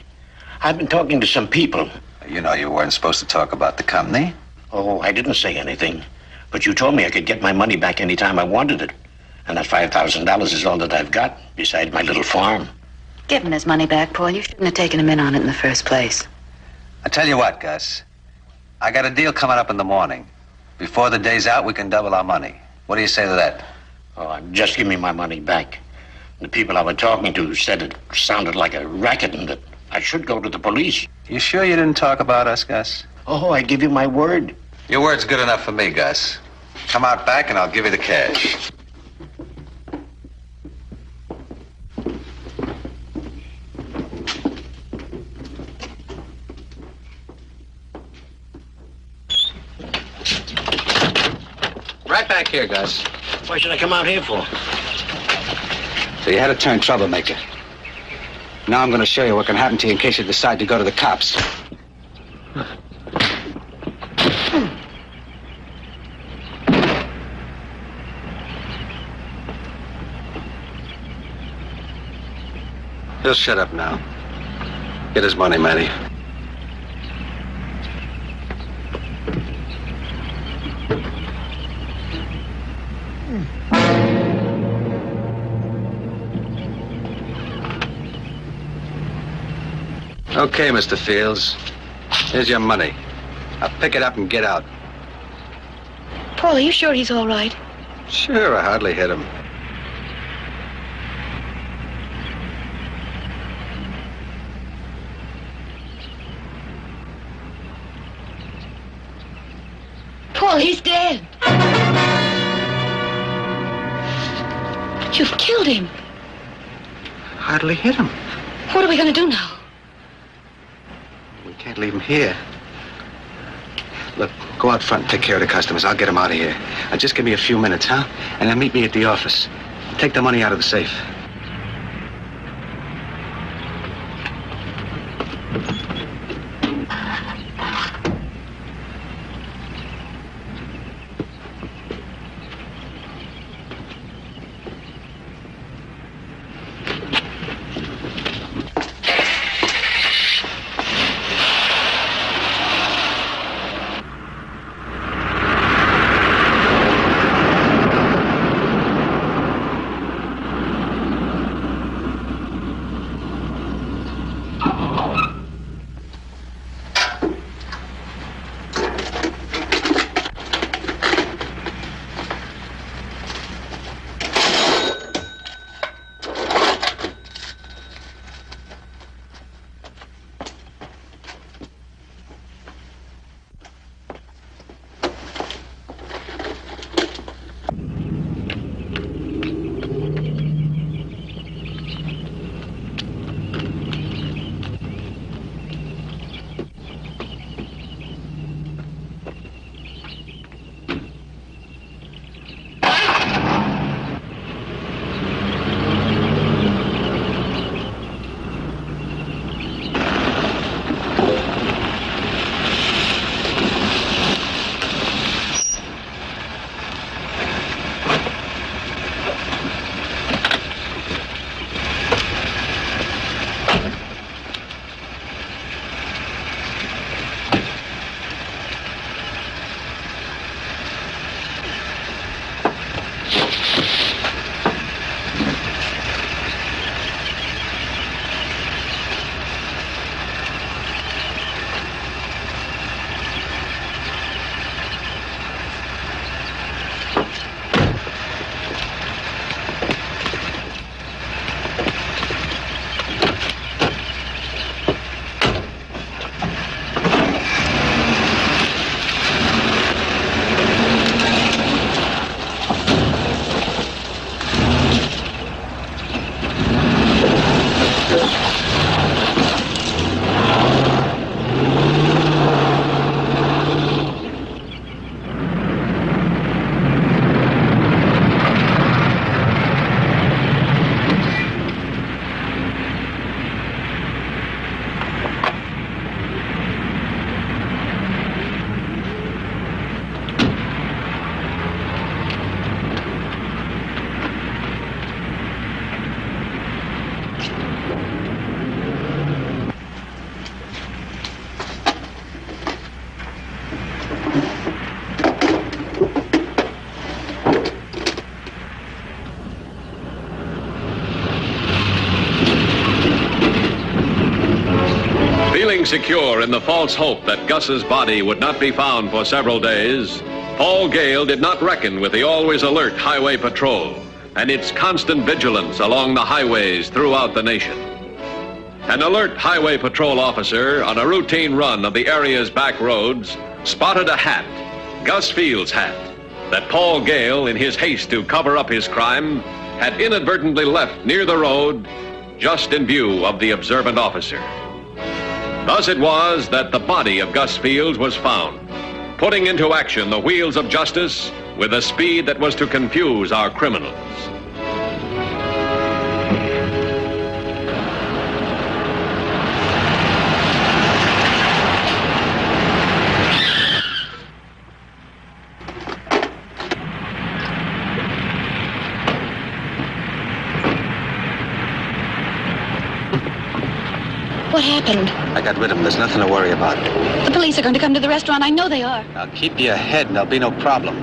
I've been talking to some people. You know you weren't supposed to talk about the company. Oh, I didn't say anything. But you told me I could get my money back any time I wanted it. And that $5,000 is all that I've got, besides my little farm. Give him his money back, Paul. You shouldn't have taken him in on it in the first place. I tell you what, Gus. I got a deal coming up in the morning. Before the day's out, we can double our money. What do you say to that? Oh, just give me my money back. The people I was talking to said it sounded like a racket and that I should go to the police. You sure you didn't talk about us, Gus? Oh, I give you my word. Your word's good enough for me, Gus. Come out back and I'll give you the cash. Right back here, Gus. Why should I come out here for? So you had to turn troublemaker. Now I'm going to show you what can happen to you in case you decide to go to the cops. He'll shut up now. Get his money, Matty. Okay, Mr. Fields. Here's your money. Now pick it up and get out. Paul, are you sure he's all right? Sure, I hardly hit him. Paul, he's dead. You've killed him. Hardly hit him. What are we going to do now? We can't leave him here. Look, go out front and take care of the customers. I'll get him out of here. Now, just give me a few minutes, huh? And then meet me at the office. Take the money out of the safe. Feeling secure in the false hope that Gus's body would not be found for several days, Paul Gale did not reckon with the always alert Highway Patrol and its constant vigilance along the highways throughout the nation. An alert Highway Patrol officer on a routine run of the area's back roads spotted a hat, Gus Field's hat, that Paul Gale, in his haste to cover up his crime, had inadvertently left near the road, just in view of the observant officer. Thus it was that the body of Gus Fields was found, putting into action the wheels of justice with a speed that was to confuse our criminals. What happened? I got rid of him. There's nothing to worry about. The police are going to come to the restaurant. I know they are. Now keep your head and there'll be no problem.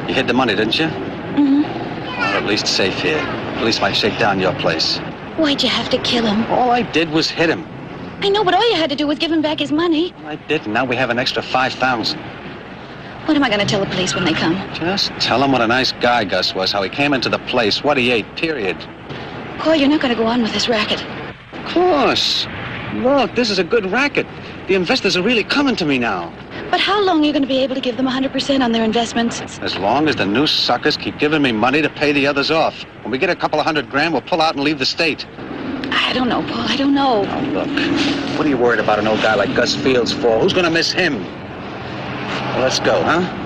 You hid the money, didn't you? Mm-hmm. Well, at least safe here. Police might shake down your place. Why'd you have to kill him? All I did was hit him. I know, but all you had to do was give him back his money. I did, and now we have an extra 5,000. What am I going to tell the police when they come? Just tell them what a nice guy Gus was, how he came into the place, what he ate, period. Paul, you're not going to go on with this racket. Of course. Look, this is a good racket. The investors are really coming to me now. But how long are you going to be able to give them 100% on their investments? As long as the new suckers keep giving me money to pay the others off. When we get a couple of $100,000, we'll pull out and leave the state. I don't know, Paul. I don't know. Oh, look. What are you worried about an old guy like Gus Fields for? Who's going to miss him? Well, let's go, huh?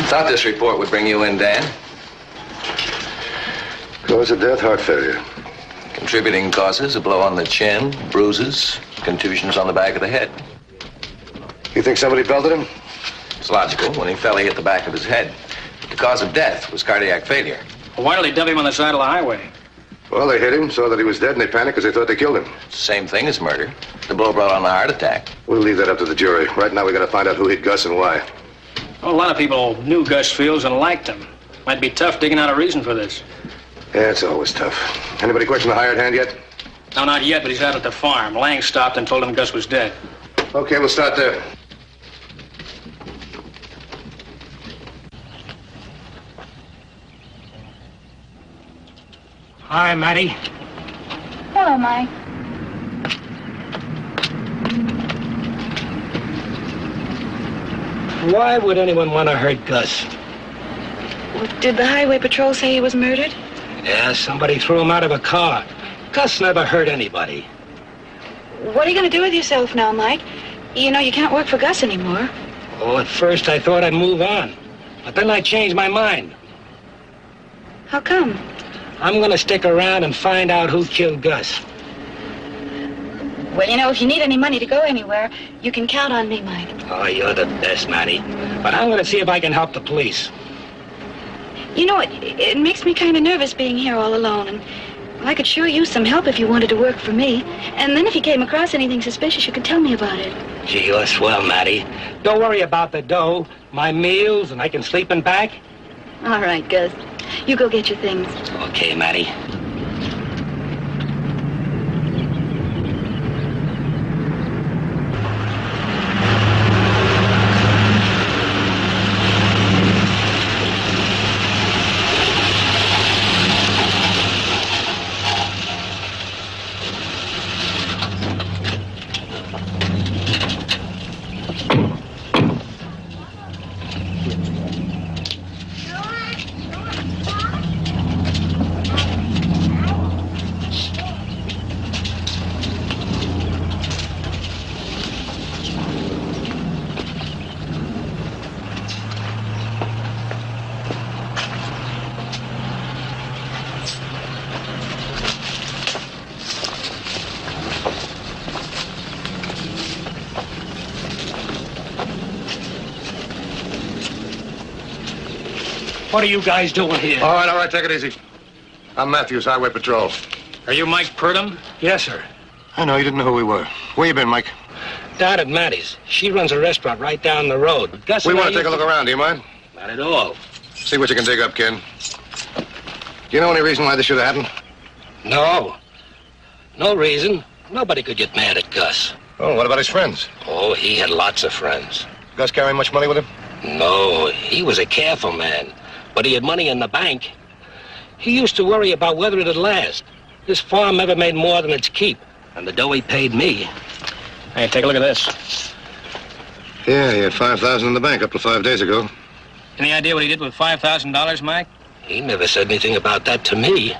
Thought this report would bring you in, Dan. Cause of death, heart failure. Contributing causes, a blow on the chin, bruises, contusions on the back of the head. You think somebody belted him? It's logical. When he fell, he hit the back of his head. The cause of death was cardiac failure. Well, why did they dump him on the side of the highway? Well, they hit him, saw that he was dead, and they panicked because they thought they killed him. Same thing as murder. The blow brought on the heart attack. We'll leave that up to the jury. Right now, we got to find out who hit Gus and why. Well, a lot of people knew Gus Fields and liked him. Might be tough digging out a reason for this. Yeah, it's always tough. Anybody question the hired hand yet? No, not yet, but he's out at the farm. Lang stopped and told him Gus was dead. Okay, we'll start there. Hi, Matty. Hello, Mike. Why would anyone want to hurt Gus? Well, did the highway patrol say he was murdered? Yeah, somebody threw him out of a car. Gus never hurt anybody. What are you going to do with yourself now, Mike? You know, you can't work for Gus anymore. Oh, at first I thought I'd move on. But then I changed my mind. How come? I'm going to stick around and find out who killed Gus. Well, you know, if you need any money to go anywhere, you can count on me, Mike. Oh, you're the best, Matty. But I'm going to see if I can help the police. You know, it makes me kind of nervous being here all alone, and I could sure use some help if you wanted to work for me. And then if you came across anything suspicious, you could tell me about it. Gee, you're swell, Matty. Don't worry about the dough, my meals, and I can sleep in back. All right, Gus. You go get your things. Okay, Matty. What are you guys doing here? All right, take it easy. I'm Matthews, Highway Patrol. Are you Mike Purdom? Yes, sir. I know, you didn't know who we were. Where you been, Mike? Down at Maddie's. She runs a restaurant right down the road. Gus We and I want to take a used look around, do you mind? Not at all. See what you can dig up, kid. Do you know any reason why this should have happened? No. No reason. Nobody could get mad at Gus. Oh, what about his friends? Oh, he had lots of friends. Gus carry much money with him? No, he was a careful man. But he had money in the bank. He used to worry about whether it'd last. This farm never made more than its keep. And the dough he paid me. Hey, take a look at this. Yeah, he had $5,000 in the bank up to 5 days ago. Any idea what he did with $5,000, Mike? He never said anything about that to me.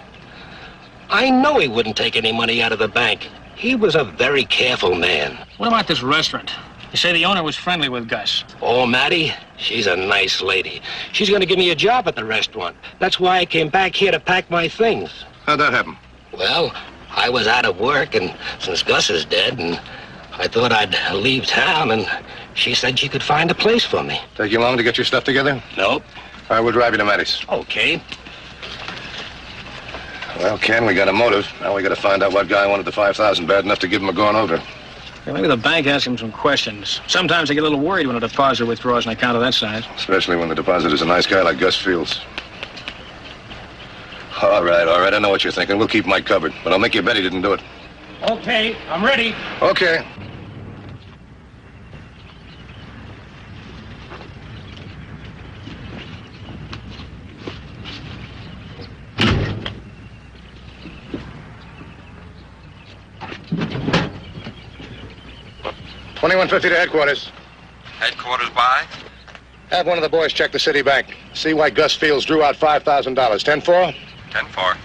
I know he wouldn't take any money out of the bank. He was a very careful man. What about this restaurant? You say the owner was friendly with Gus. Oh, Matty, she's a nice lady. She's going to give me a job at the restaurant. That's why I came back here to pack my things. How'd that happen? Well, I was out of work, and since Gus is dead, and I thought I'd leave town, and she said she could find a place for me. Take you long to get your stuff together? Nope. I will drive you to Maddie's. Okay. Well, Ken, we got a motive. Now we got to find out what guy wanted the $5,000 bad enough to give him a going over. Yeah, maybe the bank asked him some questions. Sometimes they get a little worried when a depositor withdraws an account of that size. Especially when the depositor's a nice guy like Gus Fields. All right. I know what you're thinking. We'll keep Mike covered. But I'll make you bet he didn't do it. Okay, I'm ready. Okay. $21.50 to headquarters. Headquarters by? Have one of the boys check the city bank. See why Gus Fields drew out $5,000. 10-4? 10-4.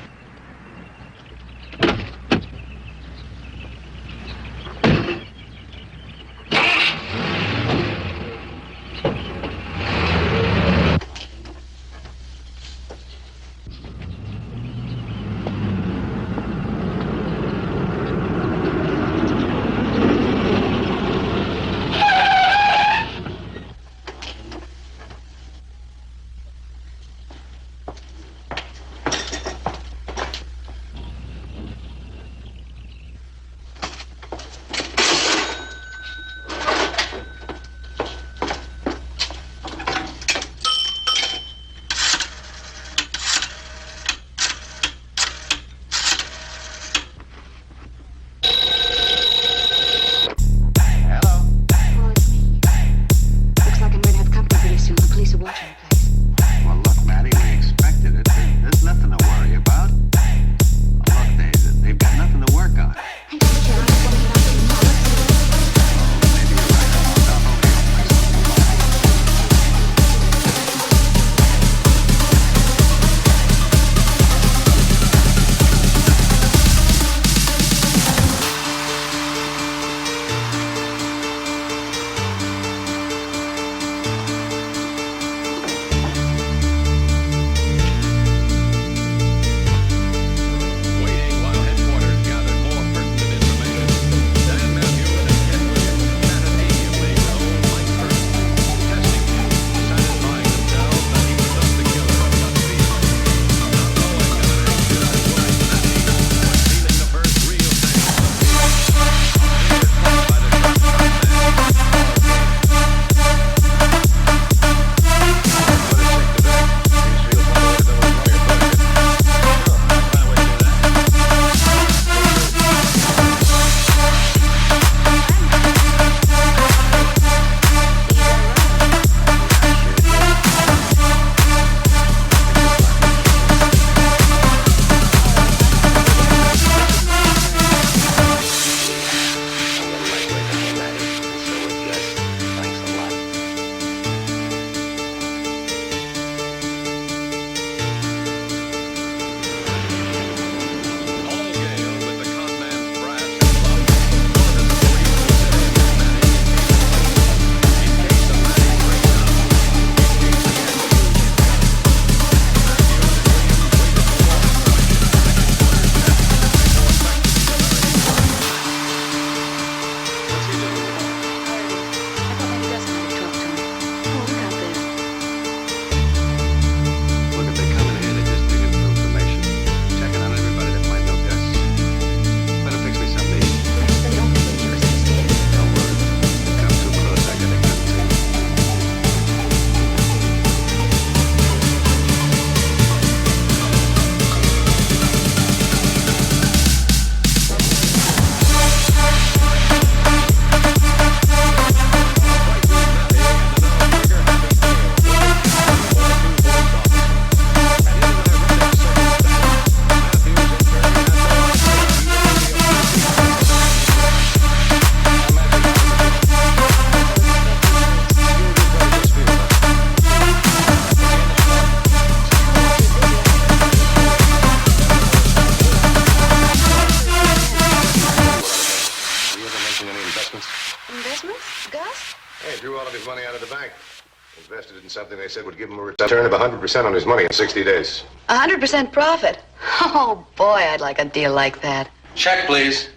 Invested in something they said would give him a return of 100% on his money in 60 days. 100% profit? Oh, boy, I'd like a deal like that. Check, please.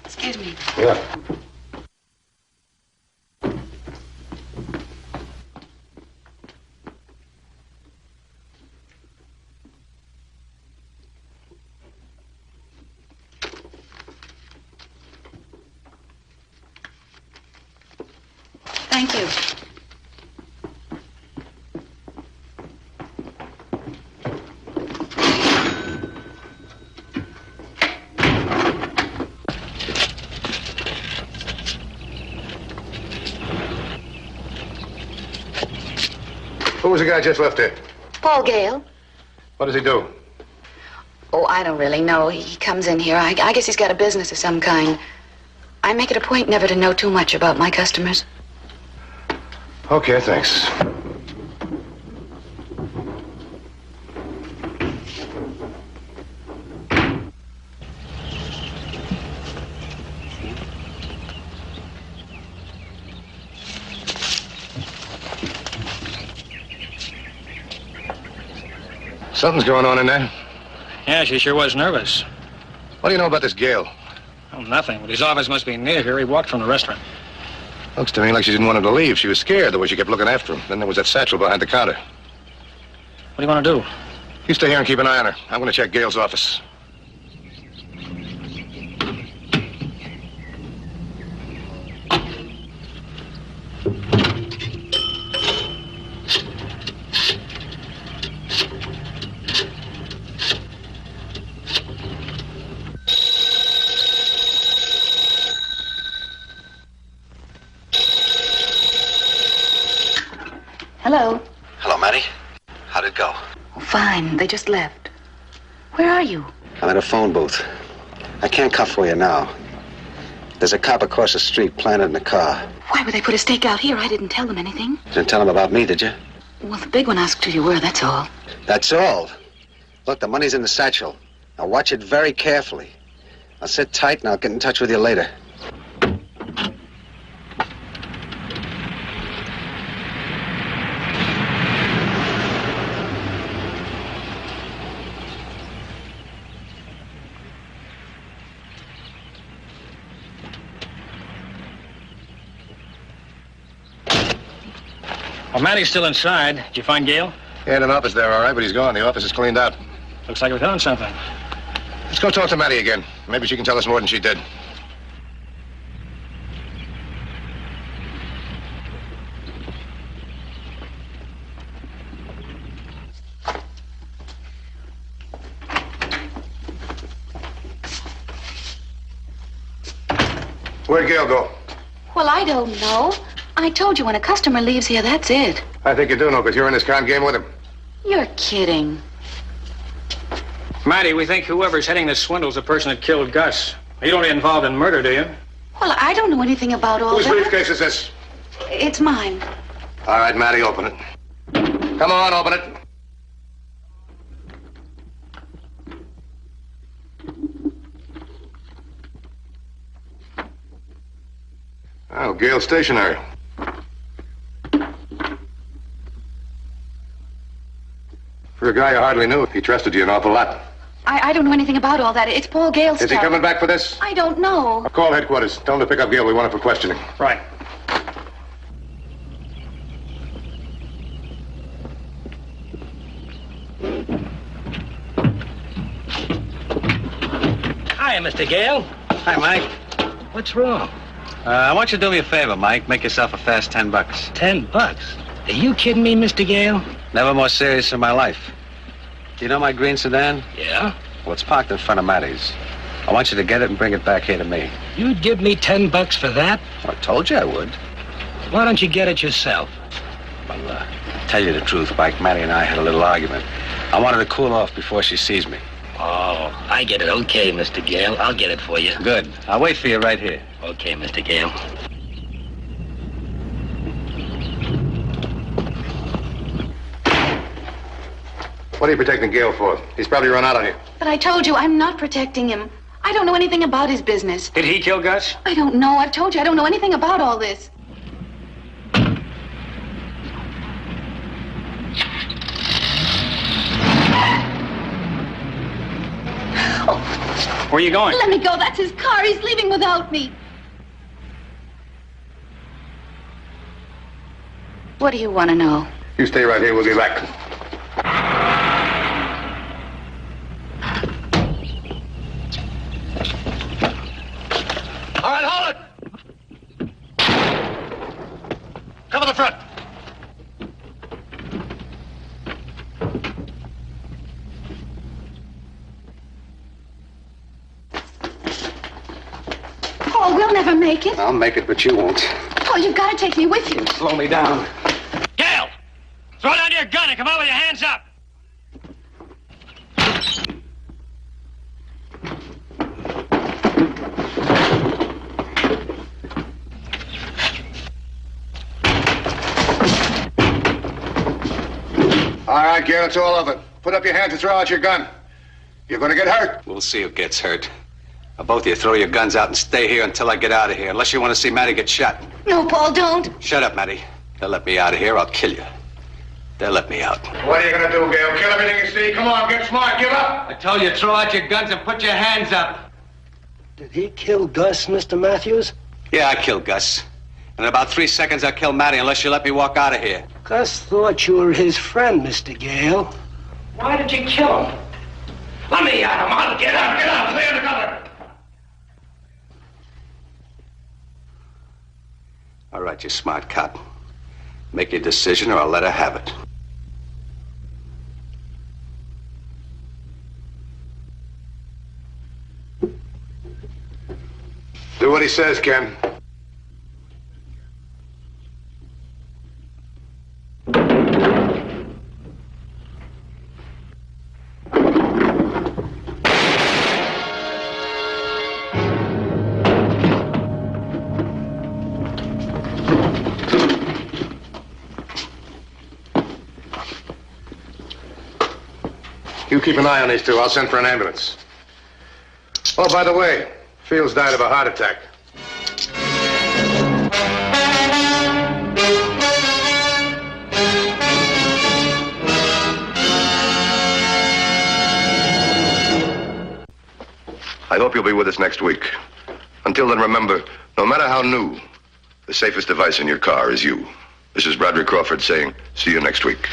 Excuse me. Yeah. Thank you. Who was the guy just left here? Paul Gale. What does he do? Oh, I don't really know. He comes in here. I guess he's got a business of some kind. I make it a point never to know too much about my customers. Okay, thanks. Something's going on in there. Yeah, she sure was nervous. What do you know about this Gale? Oh, nothing. But his office must be near here. He walked from the restaurant. Looks to me like she didn't want him to leave. She was scared the way she kept looking after him. Then there was that satchel behind the counter. What do you want to do? You stay here and keep an eye on her. I'm going to check Gale's office. Hello. Hello, Matty. How'd it go? Oh, fine. They just left. Where are you? I'm at a phone booth. I can't come for you now. There's a cop across the street planted in the car. Why would they put a stake out here? I didn't tell them anything. Didn't tell him about me, did you? Well, the big one asked who you were, that's all. That's all. Look, the money's in the satchel. Now watch it very carefully. I'll sit tight and I'll get in touch with you later. Well, Matty's still inside. Did you find Gale? He had an office there, all right, but he's gone. The office is cleaned out. Looks like we found something. Let's go talk to Matty again. Maybe she can tell us more than she did. Where'd Gale go? Well, I don't know. I told you when a customer leaves here, that's it. I think you do know, because you're in this con game with him. You're kidding. Matty, we think whoever's heading this swindle's the person that killed Gus. You don't get involved in murder, do you? Well, I don't know anything about all Whose that. briefcase is this? It's mine. All right, Matty, open it. Come on, open it. Oh, Gale stationery. For a guy you hardly knew, he trusted you an awful lot. I don't know anything about all that. It's Paul Gale's Is he stuff. coming back for this? I don't know. I'll call headquarters. Tell them to pick up Gale. We want him for questioning. Right. Hi, Mr. Gale. Hi, Mike. What's wrong? I want you to do me a favor, Mike. Make yourself a fast $10. $10? Are you kidding me, Mr. Gale? Never more serious in my life. Do you know my green sedan? Yeah? Well, it's parked in front of Matty's. I want you to get it and bring it back here to me. You'd give me $10 for that? Well, I told you I would. Why don't you get it yourself? Well, tell you the truth, Mike, Matty and I had a little argument. I wanted to cool off before she sees me. Oh, I get it. Okay, Mr. Gale. I'll get it for you. Good. I'll wait for you right here. Okay, Mr. Gale. What are you protecting Gale for? He's probably run out on you. But I told you, I'm not protecting him. I don't know anything about his business. Did he kill Gus? I don't know. I've told you, I don't know anything about all this. Where are you going? Let me go. That's his car. He's leaving without me. What do you want to know? You stay right here. We'll be back. All right, hold it! Cover the front. Paul, we'll never make it. I'll make it, but you won't. Paul, you've got to take me with you. Slow me down. Gail! Throw down your gun and come out with your hands up! All right, Gail, it's all over. Put up your hands and throw out your gun. You're going to get hurt. We'll see who gets hurt. Now, both of you throw your guns out and stay here until I get out of here, unless you want to see Matty get shot. No, Paul, don't. Shut up, Matty. They'll let me out of here, I'll kill you. They'll let me out. What are you going to do, Gail? Kill everything you see? Come on, get smart. Give up. I told you, throw out your guns and put your hands up. Did he kill Gus, Mr. Matthews? Yeah, I killed Gus. In about 3 seconds, I'll kill Matty unless you let me walk out of here. Gus thought you were his friend, Mr. Gale. Why did you kill him? Let me at him. I'll get out. Get out. Clear the cover. All right, you smart cop. Make your decision or I'll let her have it. Do what he says, Ken. You keep an eye on these two. I'll send for an ambulance. Oh, by the way, Fields died of a heart attack. I hope you'll be with us next week. Until then, remember, no matter how new, the safest device in your car is you. This is Broderick Crawford saying, see you next week.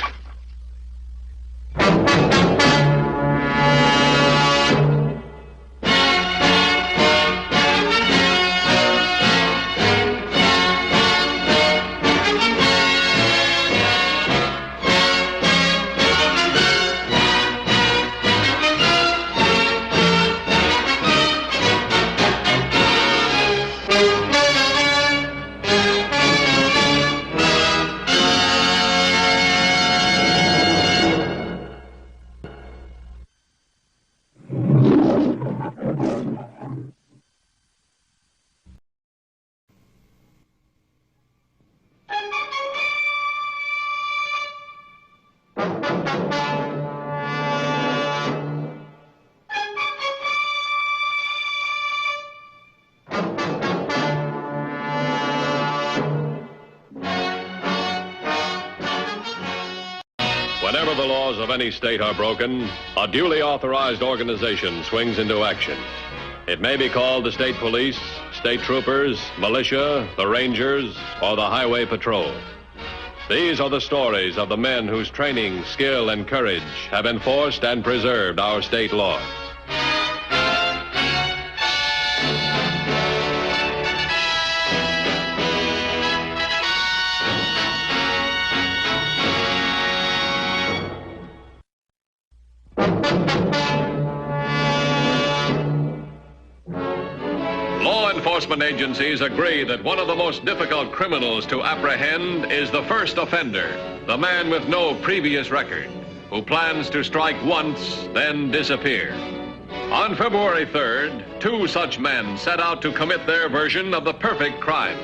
Whenever the laws of any state are broken, a duly authorized organization swings into action. It may be called the state police, state troopers, militia, the rangers, or the highway patrol. These are the stories of the men whose training, skill, and courage have enforced and preserved our state laws. Law enforcement agencies agree that one of the most difficult criminals to apprehend is the first offender, the man with no previous record, who plans to strike once, then disappear. On February 3rd, 2 such men set out to commit their version of the perfect crime.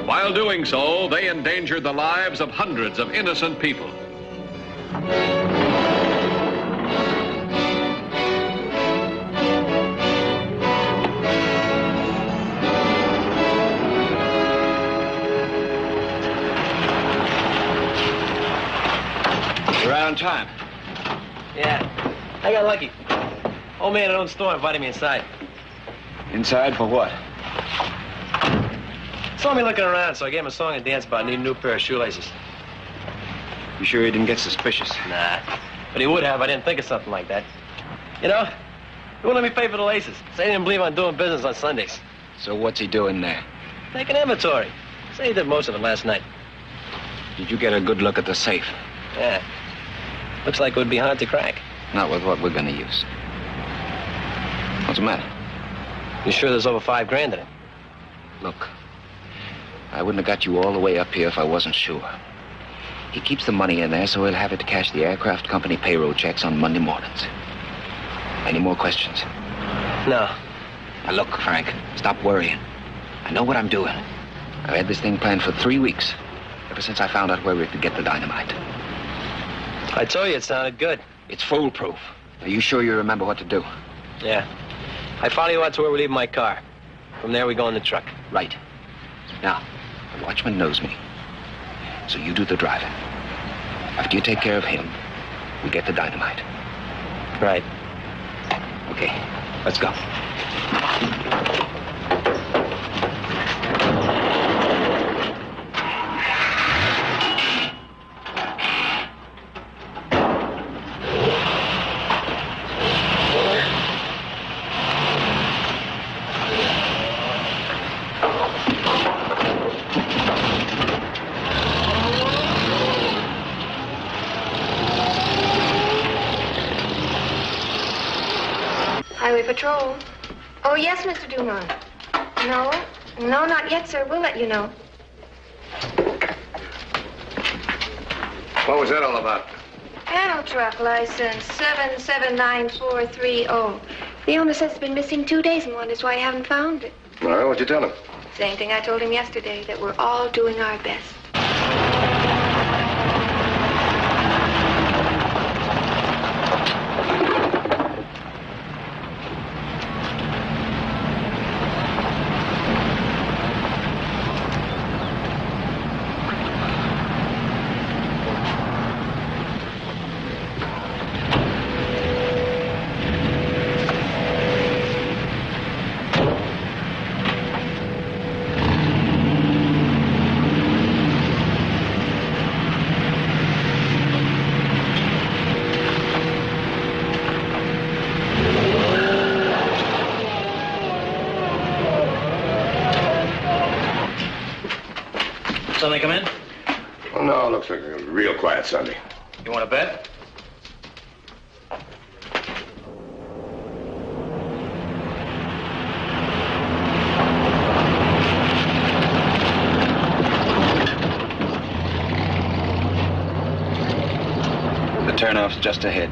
While doing so, they endangered the lives of hundreds of innocent people. We're out on time. Yeah, I got lucky. Old man at own store invited me inside. Inside for what? Saw me looking around, so I gave him a song and dance about needing a new pair of shoelaces. You sure he didn't get suspicious? Nah, but he would have. I didn't think of something like that. You know, he wouldn't let me pay for the laces. Say he didn't believe I'm doing business on Sundays. So what's he doing there? Taking inventory. Say he did most of it last night. Did you get a good look at the safe? Yeah. Looks like it would be hard to crack. Not with what we're gonna use. What's the matter? You sure there's over $5 grand in it? Look, I wouldn't have got you all the way up here if I wasn't sure. He keeps the money in there so he'll have it to cash the aircraft company payroll checks on Monday mornings. Any more questions? No. Now look, Frank, stop worrying. I know what I'm doing. I've had this thing planned for 3 weeks, ever since I found out where we could get the dynamite. I told you it sounded good. It's foolproof. Are you sure you remember what to do? Yeah. I follow you out to where we leave my car. From there, we go in the truck. Right. Now, the watchman knows me. So you do the driving. After you take care of him, we get the dynamite. Right. Okay, let's go. Highway Patrol. Oh, yes, Mr. Dumont. No, not yet, sir. We'll let you know. What was that all about? Panel truck license 779430. The owner says it's been missing 2 days and wonders why you haven't found it. All right, what'd you tell him? Same thing I told him yesterday, that we're all doing our best. Somebody come in? Well, no, looks like a real quiet Sunday. You want to bet? The turnoff's just ahead.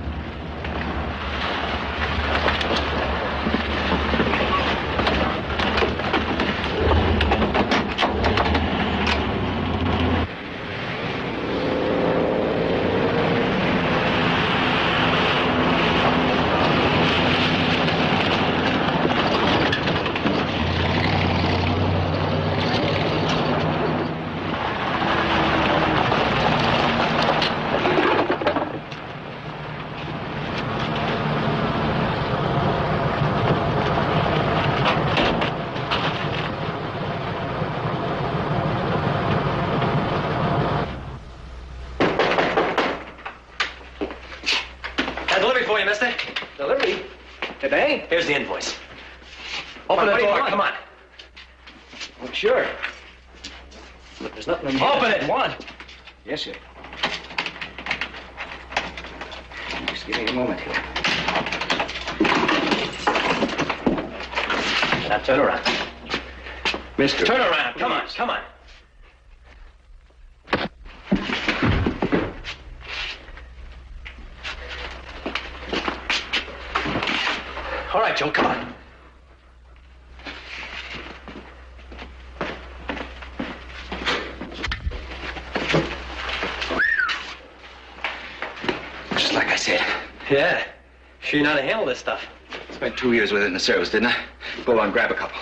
Mister? Delivery? Today? Here's the invoice. Open the door, come on. Oh, sure. But there's nothing in here. Open it! One. Yes, sir. Just give me a moment here. Now turn around. Mister. Turn around, come on, come on. All right, Joe, come on. Just like I said. Yeah. Sure you know how to handle this stuff. Spent 2 years with it in the service, didn't I? Go on, grab a couple.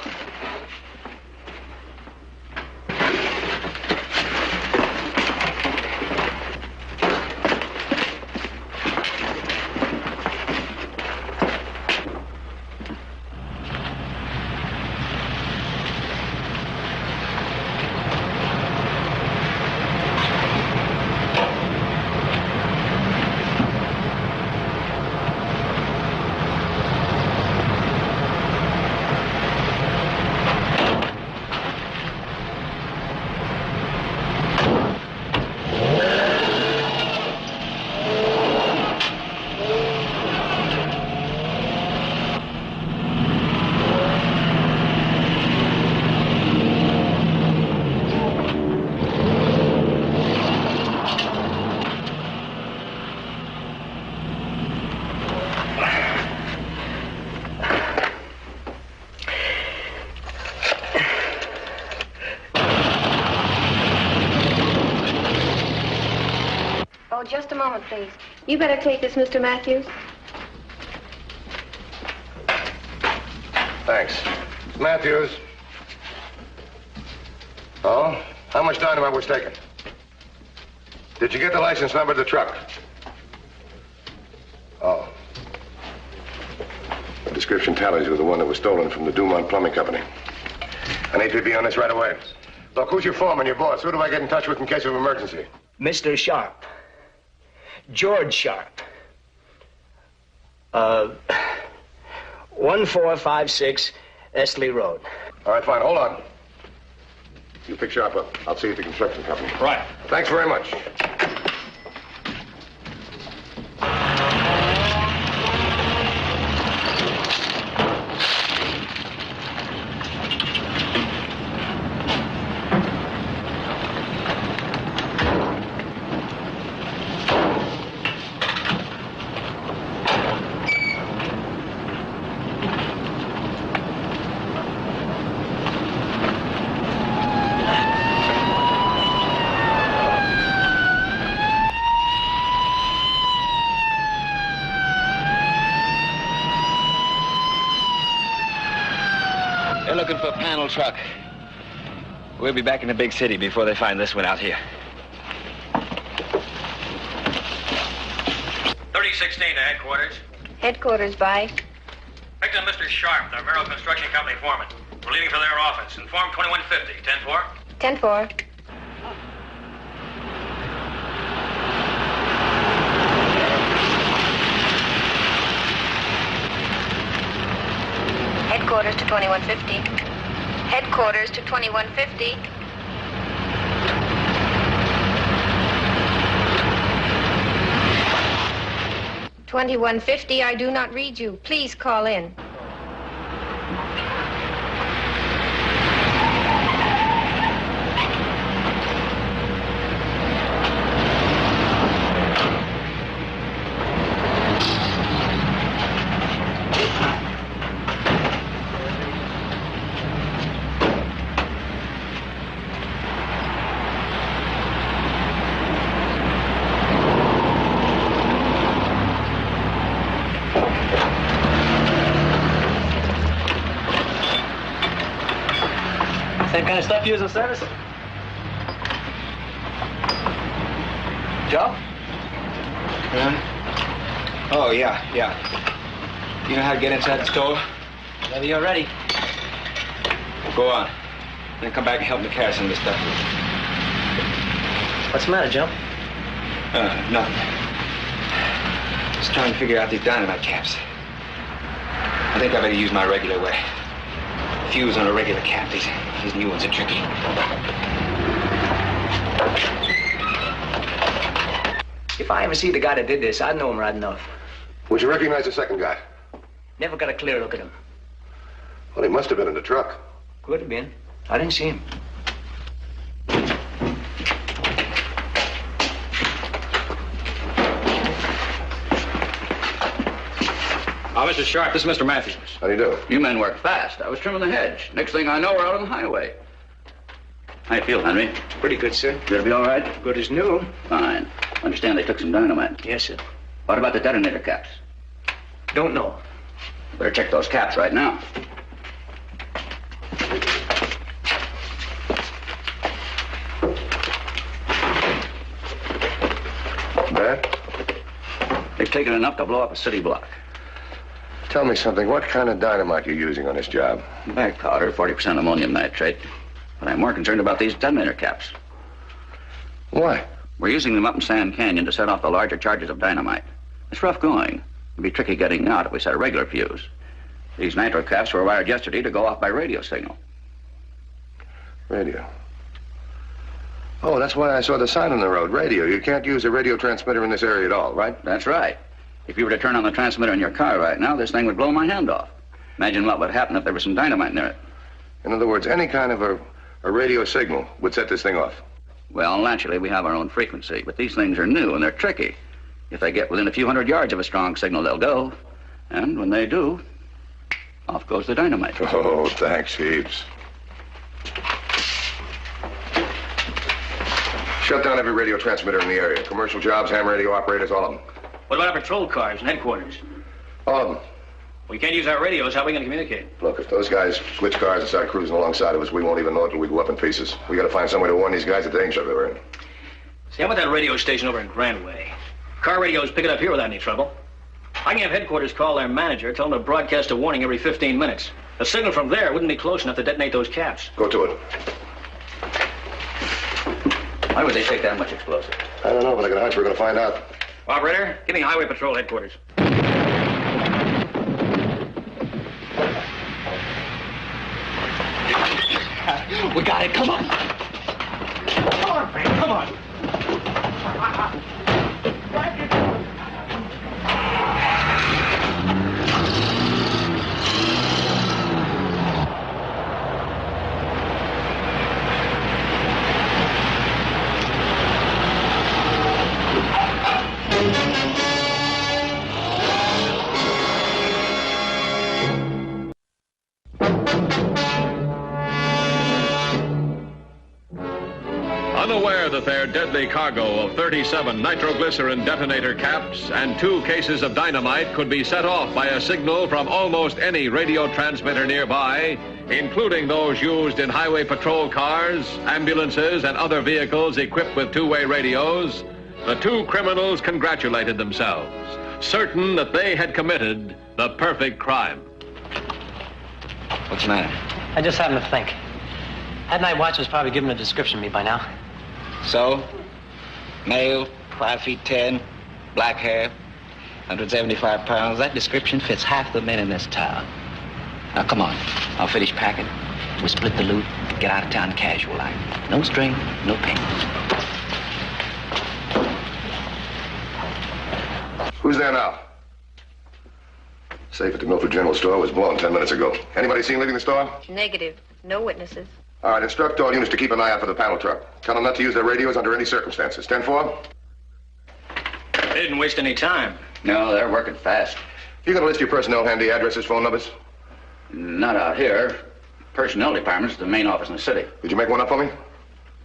Oh, just a moment, please. You better take this, Mr. Matthews. Thanks. Matthews. Oh? How much dynamite was taken? Did you get the license number of the truck? Oh. The description tallies with the one that was stolen from the Dumont Plumbing Company. I need to be on this right away. Look, who's your foreman, your boss? Who do I get in touch with in case of emergency? Mr. Sharp. George Sharp. 1456 Esley Road. All right, fine. Hold on. You pick Sharp up. I'll see you at the construction company. Right. Thanks very much. They're looking for a panel truck. We'll be back in the big city before they find this one out here. 3016 to headquarters. Headquarters, by. Victim Mr. Sharp, the Merrill Construction Company foreman. We're leaving for their office. Inform 2150. 10-4. 10-4. Headquarters to 2150. Headquarters to 2150. $21.50, I do not read you. Please call in. Same kind of stuff you use in service? Joe? Oh, yeah. You know how to get inside the store? Whenever you're ready. Go on. Then come back and help me carry some of this stuff. What's the matter, Joe? Nothing. Just trying to figure out these dynamite caps. I think I better use my regular way. Fuse on a regular cap. These new ones are tricky. If I ever see the guy that did this, I'd know him right enough. Would you recognize the second guy? Never got a clear look at him. Well, he must have been in the truck. Could have been. I didn't see him. Oh, Mr. Sharp, this is Mr. Matthews. How do you do? You men work fast. I was trimming the hedge. Next thing I know, we're out on the highway. How you feel, Henry? Pretty good, sir. Gonna be all right? Good as new. Fine. Understand they took some dynamite. Yes, sir. What about the detonator caps? Don't know. Better check those caps right now. Bad? They've taken enough to blow up a city block. Tell me something. What kind of dynamite are you using on this job? Bag powder, 40% ammonium nitrate. But I'm more concerned about these detonator caps. Why? We're using them up in Sand Canyon to set off the larger charges of dynamite. It's rough going. It'd be tricky getting out if we set a regular fuse. These nitro caps were wired yesterday to go off by radio signal. Radio. Oh, that's why I saw the sign on the road. Radio. You can't use a radio transmitter in this area at all, right? That's right. If you were to turn on the transmitter in your car right now, this thing would blow my hand off. Imagine what would happen if there was some dynamite near it. In other words, any kind of a radio signal would set this thing off. Well, naturally, we have our own frequency, but these things are new and they're tricky. If they get within a few hundred yards of a strong signal, they'll go. And when they do, off goes the dynamite. Oh, thanks heaps. Shut down every radio transmitter in the area. Commercial jobs, ham radio operators, all of them. What about our patrol cars and headquarters? All of them. We can't use our radios. How are we going to communicate? Look, if those guys switch cars and start cruising alongside of us, we won't even know it till we go up in pieces. We got to find some way to warn these guys of the danger they're in. See, how about that radio station over in Grandway? Car radios pick it up here without any trouble. I can have headquarters call their manager, tell them to broadcast a warning every 15 minutes. A signal from there wouldn't be close enough to detonate those caps. Go to it. Why would they take that much explosive? I don't know, but I got a hunch we're going to find out. Operator, give me Highway Patrol headquarters. We got it. Come on. Come on, man. Come on. Unaware that their deadly cargo of 37 nitroglycerin detonator caps and 2 cases of dynamite could be set off by a signal from almost any radio transmitter nearby, including those used in highway patrol cars, ambulances, and other vehicles equipped with two-way radios, the 2 criminals congratulated themselves, certain that they had committed the perfect crime. What's the matter? I just happened to think. That night watch was probably given a description of me by now. So? Male, 5 feet 10, black hair, 175 pounds. That description fits half the men in this town. Now, come on. I'll finish packing. We'll split the loot, get out of town casual like. No strain, no pain. Who's there now? Safe at the Milford General Store was blown 10 minutes ago. Anybody seen leaving the store? Negative. No witnesses. All right, instruct all units to keep an eye out for the panel truck. Tell them not to use their radios under any circumstances. 10-4? They didn't waste any time. No, they're working fast. You got a list of your personnel handy, addresses, phone numbers? Not out here. Personnel department's the main office in the city. Did you make one up for me?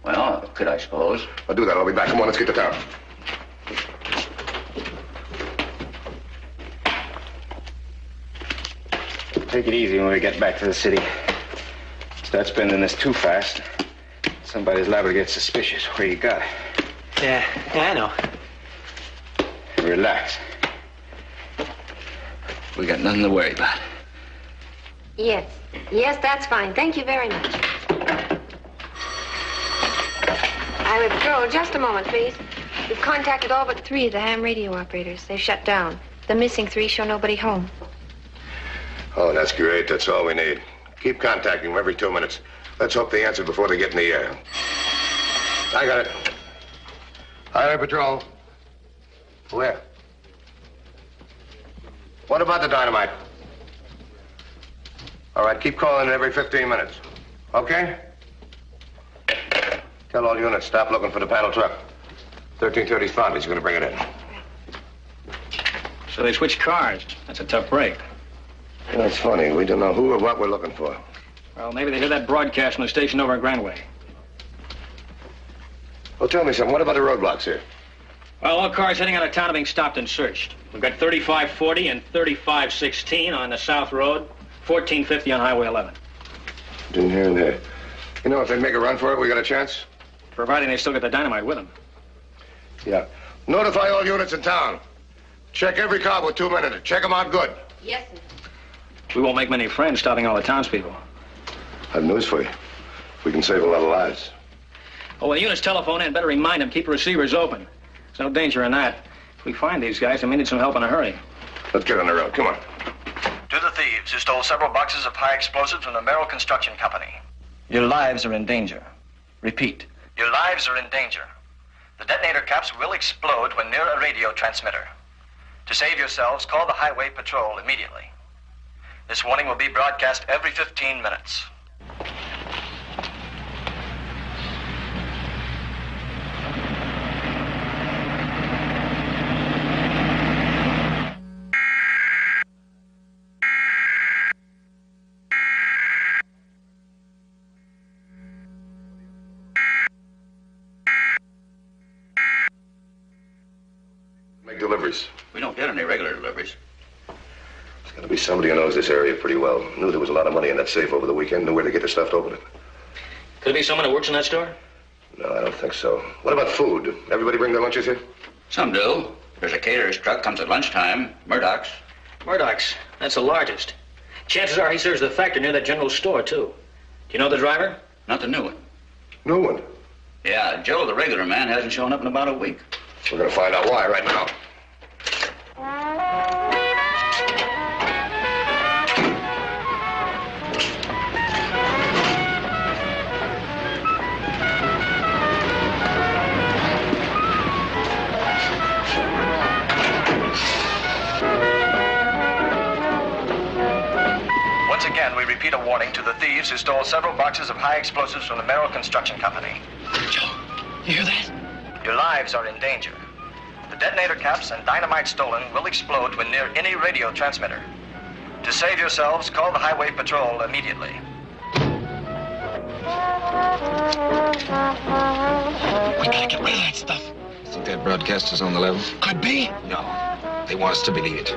Well, could I suppose. I'll do that. I'll be back. Come on, let's get to town. Take it easy when we get back to the city. Start spending this too fast. Somebody's liable to get suspicious. Where you got? Yeah, I know. Relax. We got nothing to worry about. Yes. Yes, that's fine. Thank you very much. Highway Patrol, just a moment, please. We've contacted all but 3 of the ham radio operators. They've shut down. The missing 3 show nobody home. Oh, that's great. That's all we need. Keep contacting them every 2 minutes. Let's hope they answer before they get in the air. I got it. Highway Patrol. Where? What about the dynamite? All right, keep calling it every 15 minutes. Okay? Tell all units, stop looking for the panel truck. 1330's found. He's going to bring it in. So they switched cars. That's a tough break. You know, it's funny. We don't know who or what we're looking for. Well, maybe they heard that broadcast from the station over in Grandway. Well, tell me something. What about the roadblocks here? Well, all cars heading out of town are being stopped and searched. We've got 3540 and 3516 on the South Road, 1450 on Highway 11. Didn't hear in there. You know, if they make a run for it, we got a chance? Providing they still get the dynamite with them. Yeah. Notify all units in town. Check every car with 2 minutes. Check them out good. Yes, sir. We won't make many friends stopping all the townspeople. I have news for you. We can save a lot of lives. Oh, when the units telephone in, better remind them, keep the receivers open. There's no danger in that. If we find these guys, they may need some help in a hurry. Let's get on the road. Come on. To the thieves who stole several boxes of high explosives from the Merrill Construction Company. Your lives are in danger. Repeat. Your lives are in danger. The detonator caps will explode when near a radio transmitter. To save yourselves, call the Highway Patrol immediately. This warning will be broadcast every 15 minutes. Big deliveries. We don't get any regular deliveries. There's got to be somebody who knows this area pretty well. Knew there was a lot of money in that safe over the weekend. Knew where to get the stuff to open it. Could it be someone who works in that store? No, I don't think so. What about food? Everybody bring their lunches here? Some do. There's a caterer's truck, comes at lunchtime. Murdoch's. Murdoch's. That's the largest. Chances are he serves the factory near that general store, too. Do you know the driver? Not the new one. New one? Yeah, Joe, the regular man, hasn't shown up in about a week. We're going to find out why right now. Once again, we repeat a warning to the thieves who stole several boxes of high explosives from the Merrill Construction Company. Joe, you hear that? Your lives are in danger. The detonator caps and dynamite stolen will explode when near any radio transmitter. To save yourselves, call the Highway Patrol immediately. We gotta get rid of that stuff. Think that broadcaster's on the level? Could be. No. They want us to believe it.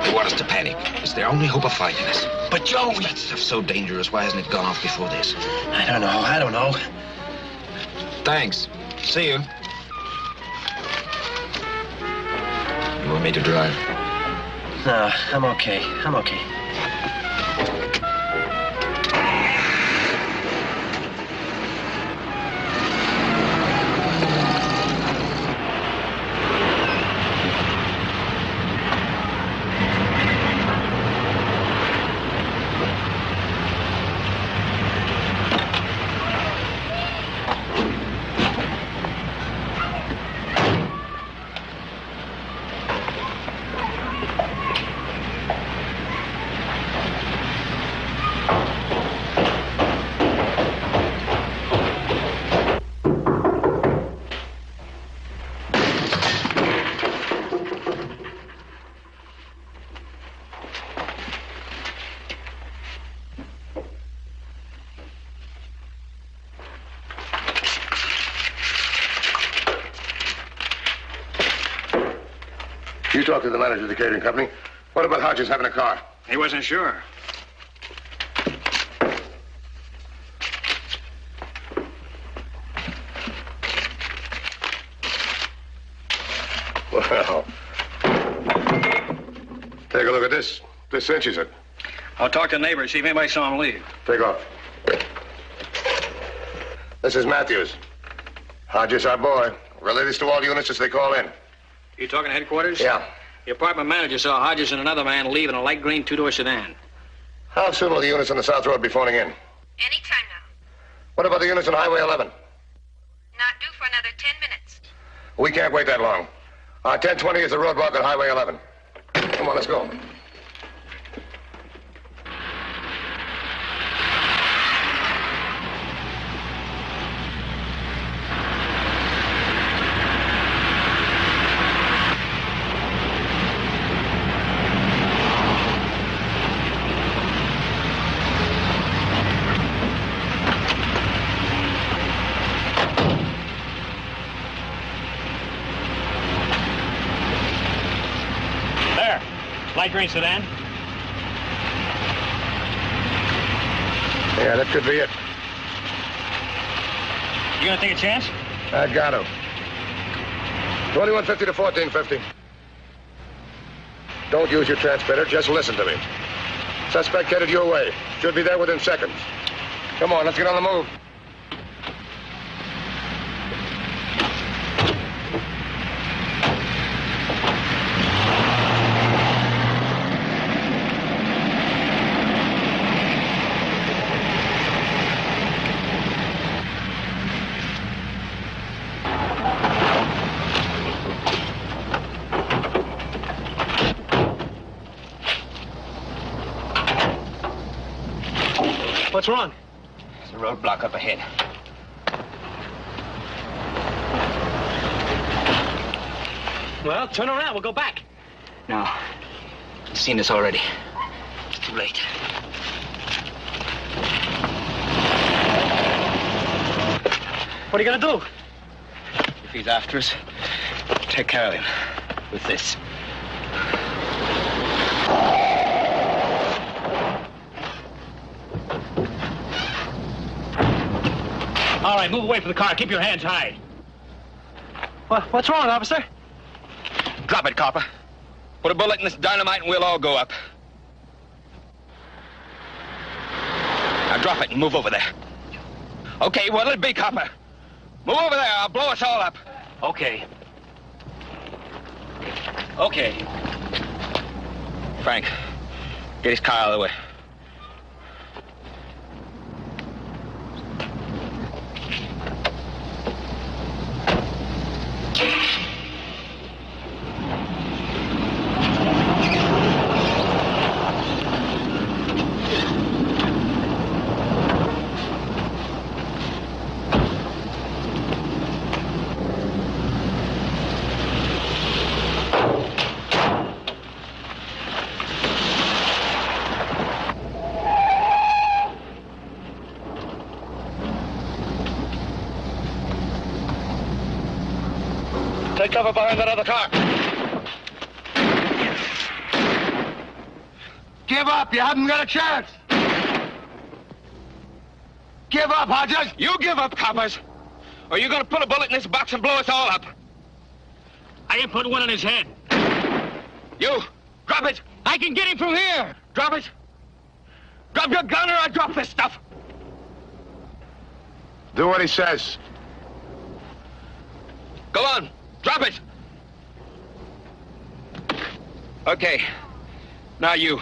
They want us to panic. It's their only hope of finding us. But Joe, If that stuff's so dangerous, why hasn't it gone off before this? I don't know. Thanks. See you. You want me to drive? No, I'm okay. You talked to the manager of the catering company. What about Hodges having a car? He wasn't sure. Well, take a look at this. This cinches it. I'll talk to neighbors, see if anybody saw him leave. Take off. This is Matthews. Hodges, our boy. Relay this to all units as they call in. You talking to headquarters? Yeah. The apartment manager saw Hodges and another man leave in a light green two-door sedan. How soon will the units on the South Road be phoning in? Anytime now. What about the units on Highway 11? Not due for another 10 minutes. We can't wait that long. 1020 is the roadblock on Highway 11. Come on, let's go. Light green sedan? Yeah, that could be it. You gonna take a chance? I got to. 2150 to 1450. Don't use your transmitter, just listen to me. Suspect headed your way. Should be there within seconds. Come on, let's get on the move. What's wrong? There's a roadblock up ahead. Well, turn around. We'll go back. No. I've seen this already. It's too late. What are you gonna do? If he's after us, take care of him. with this. All right, move away from the car. Keep your hands high. What's wrong, officer? Drop it, copper. Put a bullet in this dynamite and we'll all go up. Now drop it and move over there. Okay, what'll it be, copper? Move over there. I'll blow us all up. Okay. Okay. Frank, get his car out of the way. Take cover behind that other car. Give up. You haven't got a chance. Give up, Hodges. You give up, coppers. Or you're gonna put a bullet in this box and blow us all up. I can put one in his head. You, drop it. I can get him from here. Drop it. Drop your gun or I drop this stuff. Do what he says. Go on. Drop it. Okay. Now you.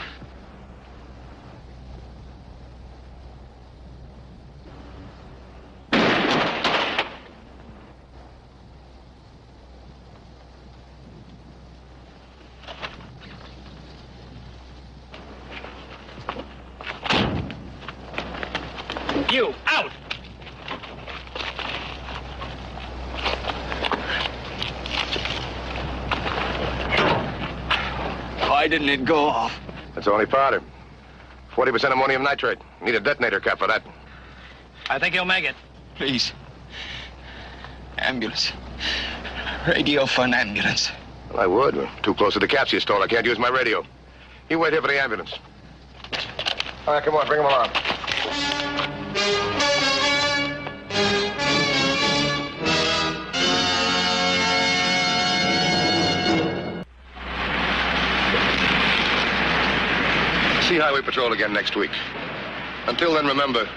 You, out! Why didn't it go off? That's only powder. 40% ammonium nitrate. Need a detonator cap for that. I think he'll make it. Please. Ambulance. Radio for an ambulance. Well, I would. We're too close to the caps you stole. I can't use my radio. You wait here for the ambulance. All right, come on, bring him along. See Highway Patrol again next week. Until then, remember,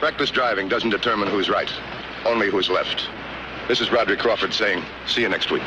reckless driving doesn't determine who's right, only who's left. This is Roderick Crawford saying, see you next week.